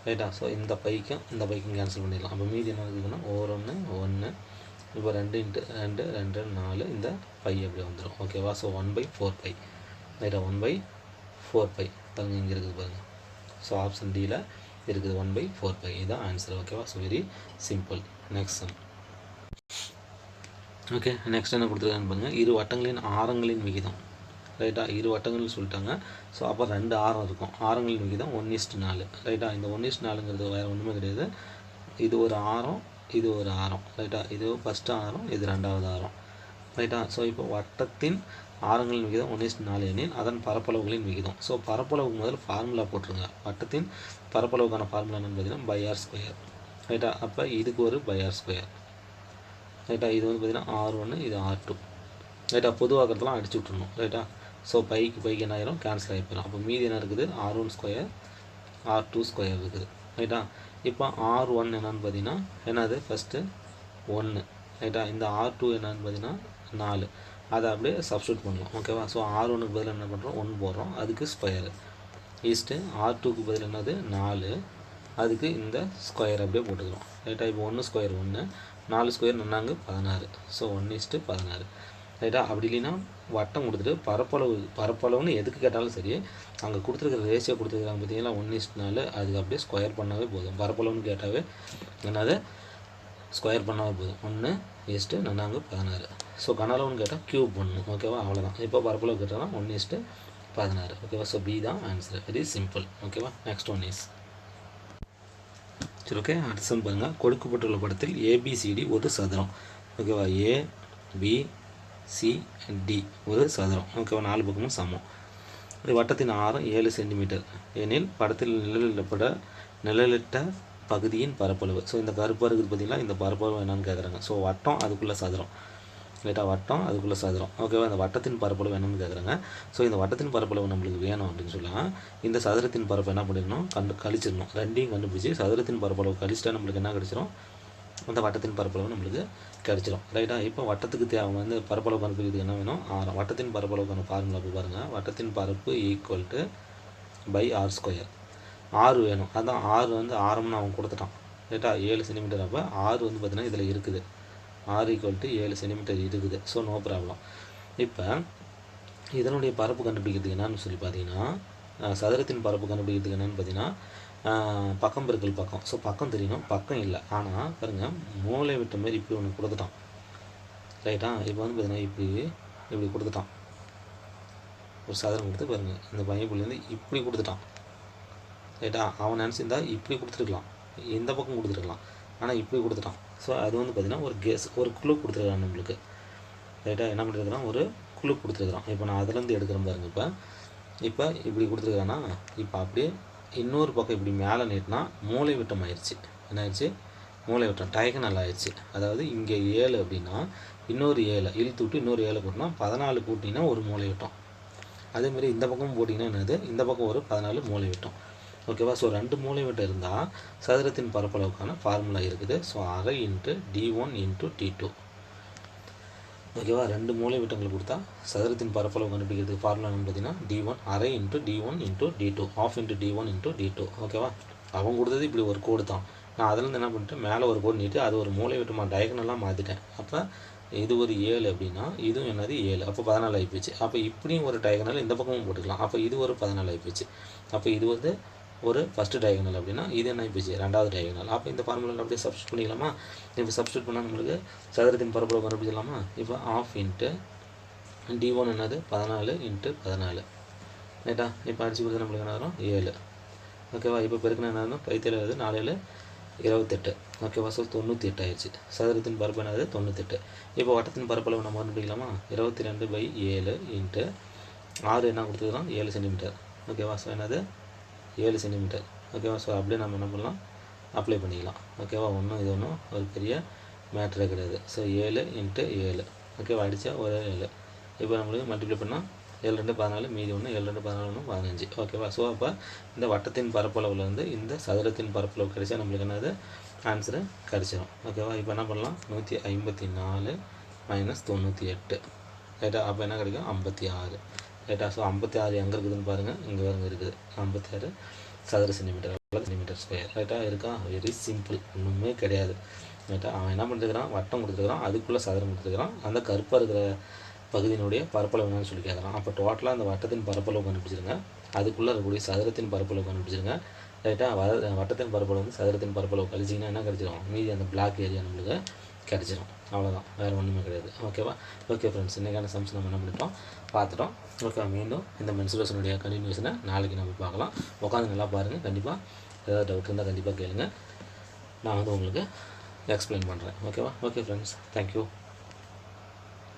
ரைட்டா. ஸோ இந்த பைக்கும் கேன்சல் பண்ணிடலாம். அப்போ மீதி என்ன இருக்குதுன்னா 1 1. இப்போ 2 இன்ட்டு 2 2 4 இந்த பை அப்படியே வந்துடும் ஓகேவா. ஸோ 1/4π ரைட்டா. 1/4π பாருங்கள் இங்கே இருக்குது பாருங்கள். ஸோ ஆப்ஷன் டியில் இருக்குது 1/4π, இதுதான் ஆன்சர் ஓகேவா. So very simple. Next sum okay. Next என்ன கொடுத்துருக்கான்னு பாருங்கள், இரு வட்டங்களின் ஆரங்களின் விகிதம் ரைட்டா. இரு வட்டங்கள்னு சொல்லிட்டாங்க. ஸோ அப்போ 2 ஆரம் இருக்கும். ஆரங்களின் விகிதம் 1:4 ரைட்டா. இந்த 1:4ங்கிறது வேறு ஒன்றுமே கிடையாது, இது ஒரு ஆரம் இது ஒரு ஆரம் ரைட்டா. இது ஃபஸ்ட்டு ஆரம் இது 2வது ஆரம் ரைட்டா. ஸோ இப்போ வட்டத்தின் ஆரங்களின் விகிதம் 1:4 எனில் அதன் பரப்பளவுகளின் விகிதம். ஸோ பரப்பளவுக்கு முதல்ல ஃபார்முலா போட்டுருங்க. வட்டத்தின் பரப்பளவுக்கான ஃபார்முலா என்னன்னு பார்த்தீங்கன்னா πr² ரைட்டா. அப்போ இதுக்கு ஒரு πr² ரைட்டா. இது வந்து பார்த்திங்கன்னா R1 இது R2 ரைட்டா. பொதுவாக்கிறதுலாம் அடிச்சு விட்டுருணும் ரைட்டா. ஸோ பைக்கு என்ன ஆயிரும், கேன்சல் ஆகி போயிடும். அப்போ மீதி என்ன இருக்குது R1² R2² இருக்குது ரைட்டா. இப்போ R1 என்னன்னு பார்த்தீங்கன்னா என்னது ஃபஸ்ட்டு 1 ரைட்டா. இந்த R2 என்னன்னு பார்த்தீங்கன்னா 4, அதை அப்படியே சப்ஸ்டியூட் பண்ணலாம் ஓகேவா. ஸோ R1க்கு பதில் என்ன பண்ணுறோம் 1 போடுறோம், அதுக்கு ஸ்கொயரு ஈஸ்ட்டு. R2க்கு பதில் என்னது 4, அதுக்கு இந்த ஸ்கொயர் அப்படியே போட்டுக்கிறோம் ரைட்டா. இப்போ 1² 1 4² நன்னாங்க 16. ஸோ 1:16 ரைட்டா. அப்படி இல்லைன்னா வட்டம் கொடுத்துட்டு பரப்பளவுன்னு எதுக்கு கேட்டாலும் சரி, அங்கே கொடுத்துருக்குற ரேஷியோ கொடுத்துருக்காங்க பார்த்தீங்கன்னா 1:4, அதுக்கு அப்படியே ஸ்கொயர் பண்ணாவே போதும். பரப்பளவுன்னு கேட்டாவே என்னது ஸ்கொயர் பண்ணாவே போதும். 1:16. ஸோ கனளவுன்னு கேட்டால் க்யூப் பண்ணணும் ஓகேவா. அவ்வளோதான். இப்போ பரப்பளவு கேட்டால் 1:16 ஓகேவா. ஸோ பி தான் ஆன்சர். வெரி சிம்பிள் ஓகேவா. நெக்ஸ்ட் ஒன் இஸ் சரி ஓகே. அடுத்த சம் பாருங்கள், கொடுக்கப்பட்டுள்ள படத்தில் ஏபிசிடி ஒரு சதுரம் ஓகேவா. ABCD ஒரு சதுரம் ஓகேவா. 4 பக்கமும் சமம். இது வட்டத்தின் ஆரம் 7 சென்டிமீட்டர் எனில் படத்தில் நிழலிட்ட பகுதியின் பரப்பளவு. ஸோ இந்த கருப்பாக இருக்குது பார்த்தீங்களா, இந்த பரப்பளவு என்னன்னு கேட்குறாங்க. ஸோ வட்டம் அதுக்குள்ளே சதுரம் ரைட்டாக வட்டம் அதுக்குள்ளே சதுரம் ஓகேவா. இந்த வட்டத்தின் பரப்பளவு வேணும்னு கேட்குறாங்க. ஸோ இந்த வட்டத்தின் பரப்பளவு நம்மளுக்கு வேணும் அப்படின்னு சொல்லலாம். இந்த சதுரத்தின் பரப்பு என்ன பண்ணிடணும் கழிச்சிடணும். ரெண்டையும் கண்டுபிடிச்சி சதுரத்தின் பரப்பளவு கழிச்சிட்டா நம்மளுக்கு என்ன கிடச்சிரும், அந்த வட்டத்தின் பரப்பளவு நம்மளுக்கு கிடச்சிரும். ரைட்டா. இப்போ வட்டத்துக்கு தேவை வந்து பரப்பளவு கண்டுபிடிக்கிறதுக்கு என்ன வேணும், ஆரம். வட்டத்தின் பரப்பளவுக்கான ஃபார்முலா போய் பாருங்கள். வட்டத்தின் பரப்பு equal to pi r square. ஆறு வேணும், அதான் ஆறு வந்து ஆரம்னு அவன் கொடுத்துட்டான். ரைட்டா. 7 சென்டிமீட்டர். அப்போ ஆறு வந்து பார்த்திங்கன்னா இதில் இருக்குது, ஆர் ஈக்குவல் டு 7 சென்டிமீட்டர் இருக்குது. So no problem. இப்போ இதனுடைய பரப்பு கண்டுபிடிக்கிறதுக்கு என்னன்னு சொல்லி பார்த்தீங்கன்னா, சதுரத்தின் பரப்பு கண்டுபிடிக்கிறதுக்கு என்னென்னு பார்த்தீங்கன்னா, பக்கம் பெருக்கல் பக்கம். ஸோ பக்கம் தெரியணும், பக்கம் இல்லை. ஆனால் பாருங்கள், மூளை விட்ட மாரி இப்படி ஒன்று கொடுத்துட்டான். ரைட்டா. இப்போ வந்து பார்த்தீங்கன்னா இப்படி கொடுத்துட்டான். ஒரு சதுரம் கொடுத்து பாருங்கள், இந்த பையப்புலேருந்து இப்படி கொடுத்துட்டான். ரைட்டா. அவன் நினச்சிருந்தா இப்படி கொடுத்துருக்கலாம், இந்த பக்கம் கொடுத்துருக்கலாம். ஆனால் இப்படி கொடுத்துட்டான். ஸோ அது வந்து பார்த்திங்கன்னா ஒரு குழு கொடுத்துருக்கான் நம்மளுக்கு. ரைட்டாக. என்ன பண்ணிருக்கிறான், ஒரு குழு கொடுத்துருக்குறான். இப்போ நான் அதுலேருந்து எடுக்கிறேன் பாருங்கள். இப்போ இப்படி கொடுத்துருக்கானா, இப்போ அப்படியே இன்னொரு பக்கம் இப்படி மேலே நீட்டினா மூளை விட்டம் ஆயிடுச்சு. என்ன ஆயிடுச்சு, மூளை விட்டம் டயகனல் ஆயிடுச்சு. அதாவது இங்கே 7 அப்படின்னா இன்னொரு 7 இழுத்து விட்டு இன்னொரு 7 போட்டினா 14 கூட்டிங்கன்னா ஒரு மூளை விட்டம். அதேமாதிரி இந்த பக்கம் போட்டிங்கன்னா என்னது, இந்த பக்கம் ஒரு 14 மூளை விட்டம். ஓகேவா. ஸோ 2 மூளை விட்டம் இருந்தால் சதுரத்தின் பரப்பளவுக்கான ஃபார்முலா இருக்குது. ஸோ அரை இன்ட்டு d1 இன்ட்டு d2. ஓகேவா. 2 மூளை விட்டங்கள் கொடுத்தா சதுரத்தின் பரப்பளவு கண்டுபிடிக்கிறதுக்கு ஃபார்முலா பார்த்தீங்கன்னா d1 அரை into d1 into d2 of into d1 into d2. ஓகேவா. அவன் கொடுத்தது இப்படி ஒரு கோடு தான். நான் அதிலேருந்து என்ன பண்ணிட்டேன், மேலே ஒரு கோடு நீட்டு அது ஒரு மூளை விட்டமாக டயகனலாக மாற்றிட்டேன். அப்போ இது ஒரு 7 அப்படின்னா இதுவும் என்னது 7, அப்போ 14 ஆகிப்போச்சு. அப்போ இப்படியும் ஒரு டயகனல் இந்த பக்கமும் போட்டுக்கலாம். அப்போ இது ஒரு 14 ஆகிப்போச்சு. அப்போ இது வந்து ஒரு ஃபஸ்ட்டு டயகனல் அப்படின்னா இது என்ன ஆகிப்போச்சு, ரெண்டாவது டயகனல். அப்போ இந்த ஃபார்முலாவில் அப்படியே சப்ஸ்டியூட் பண்ணிக்கலாமா. இப்போ சப்ஸ்டியூட் பண்ணால் நம்மளுக்கு சதுரத்தின் பரப்பளவு கண்டுபிடிச்சிடலாமா. இப்போ ஆஃப் இன்ட்டு d1 என்னது 14 இன்ட்டு 14. ரைட்டா. இப்போ அடிச்சு கொடுத்தா நம்மளுக்கு என்ன வரும் 7. ஓகேவா. இப்போ பெருக்கினா என்ன வரும், 5 7 28. ஓகேவா. ஸோ 98 ஆயிடுச்சு. சதுரத்தின் பரப்பு என்னது 98. இப்போ வட்டத்தின் பரப்பளவு நம்ம கண்டுபிடிக்கலாமா. 22/7 இன்ட்டு 6 என்ன கொடுத்துக்கிறோம் 7 சென்டிமீட்டர். ஓகேவா. ஸோ என்னது 7 சென்டிமீட்டர். ஓகேவா. ஸோ அப்படியே நம்ம என்ன பண்ணலாம், அப்ளை பண்ணிக்கலாம். ஓகேவா. இது ஒன்றும் ஒரு பெரிய மேட்ரே கிடையாது. So 7 into 7. ஓகேவா. அடித்தா ஒரு 7. இப்போ நம்மளுக்கு மல்டிப்ளை பண்ணால் 7 2 14, மீதி 1 7 2 14 15. ஓகேவா. ஸோ அப்போ இந்த வட்டத்தின் பரப்பளவில் வந்து இந்த சதுரத்தின் பரப்பளவு கிடைச்சா நம்மளுக்கு என்னது ஆன்சரு கிடச்சிடும். ஓகேவா. இப்போ என்ன பண்ணலாம், 154 மைனஸ் 98. ரைட்டா. அப்போ என்ன கிடைக்கும் 56. ரைட்டா. ஸோ 56 எங்கே இருக்குதுன்னு பாருங்கள், இங்கே பாருங்க இருக்குது 56 சதுர சென்டிமீட்டர் ஸ்கொயர். ரைட்டாக இருக்கா. வெரி சிம்பிள், ஒன்றுமே கிடையாது. ரைட்டா. அவன் என்ன பண்ணிருக்கிறான், வட்டம் கொடுத்துருக்குறான், அதுக்குள்ளே சதுரம் கொடுத்துருக்குறான், அந்த கருப்பாக இருக்கிற பகுதியினுடைய பரப்பளவு என்னன்னு சொல்லி கேட்குறான். அப்போ டோட்டலாக அந்த வட்டத்தின் பரப்பளவு கண்டுபிடிச்சிருங்க, அதுக்குள்ளே இருக்கக்கூடிய சதுரத்தின் பரப்பளவு கண்டுபிடிச்சிருங்க. ரைட்டாக. வட்டத்தின் பரப்பளவு வந்து சதுரத்தின் பரப்பளவு கழிச்சிங்கன்னா என்ன கிடச்சிடும், மீதி அந்த பிளாக் ஏரியா நம்மளுக்கு கிடச்சிடும். அவ்வளோதான், வேறு ஒன்றுமே கிடையாது. ஓகேவா. ஓகே ஃப்ரெண்ட்ஸ், இன்றைக்கான சம்ஸ் நம்ம என்ன பண்ணிட்டோம் பார்த்துட்டோம். ஓகே. மீண்டும் இந்த மென்சுரேஷனுடைய கண்டினியூஷனை நாளைக்கு நம்ம பார்க்கலாம். உட்காந்து நல்லா பாருங்கள். கண்டிப்பாக ஏதாவது டவுட் இருந்தால் கண்டிப்பாக கேளுங்க, நான் வந்து உங்களுக்கு எக்ஸ்பிளைன் பண்ணுறேன். ஓகேவா. Okay friends, thank you.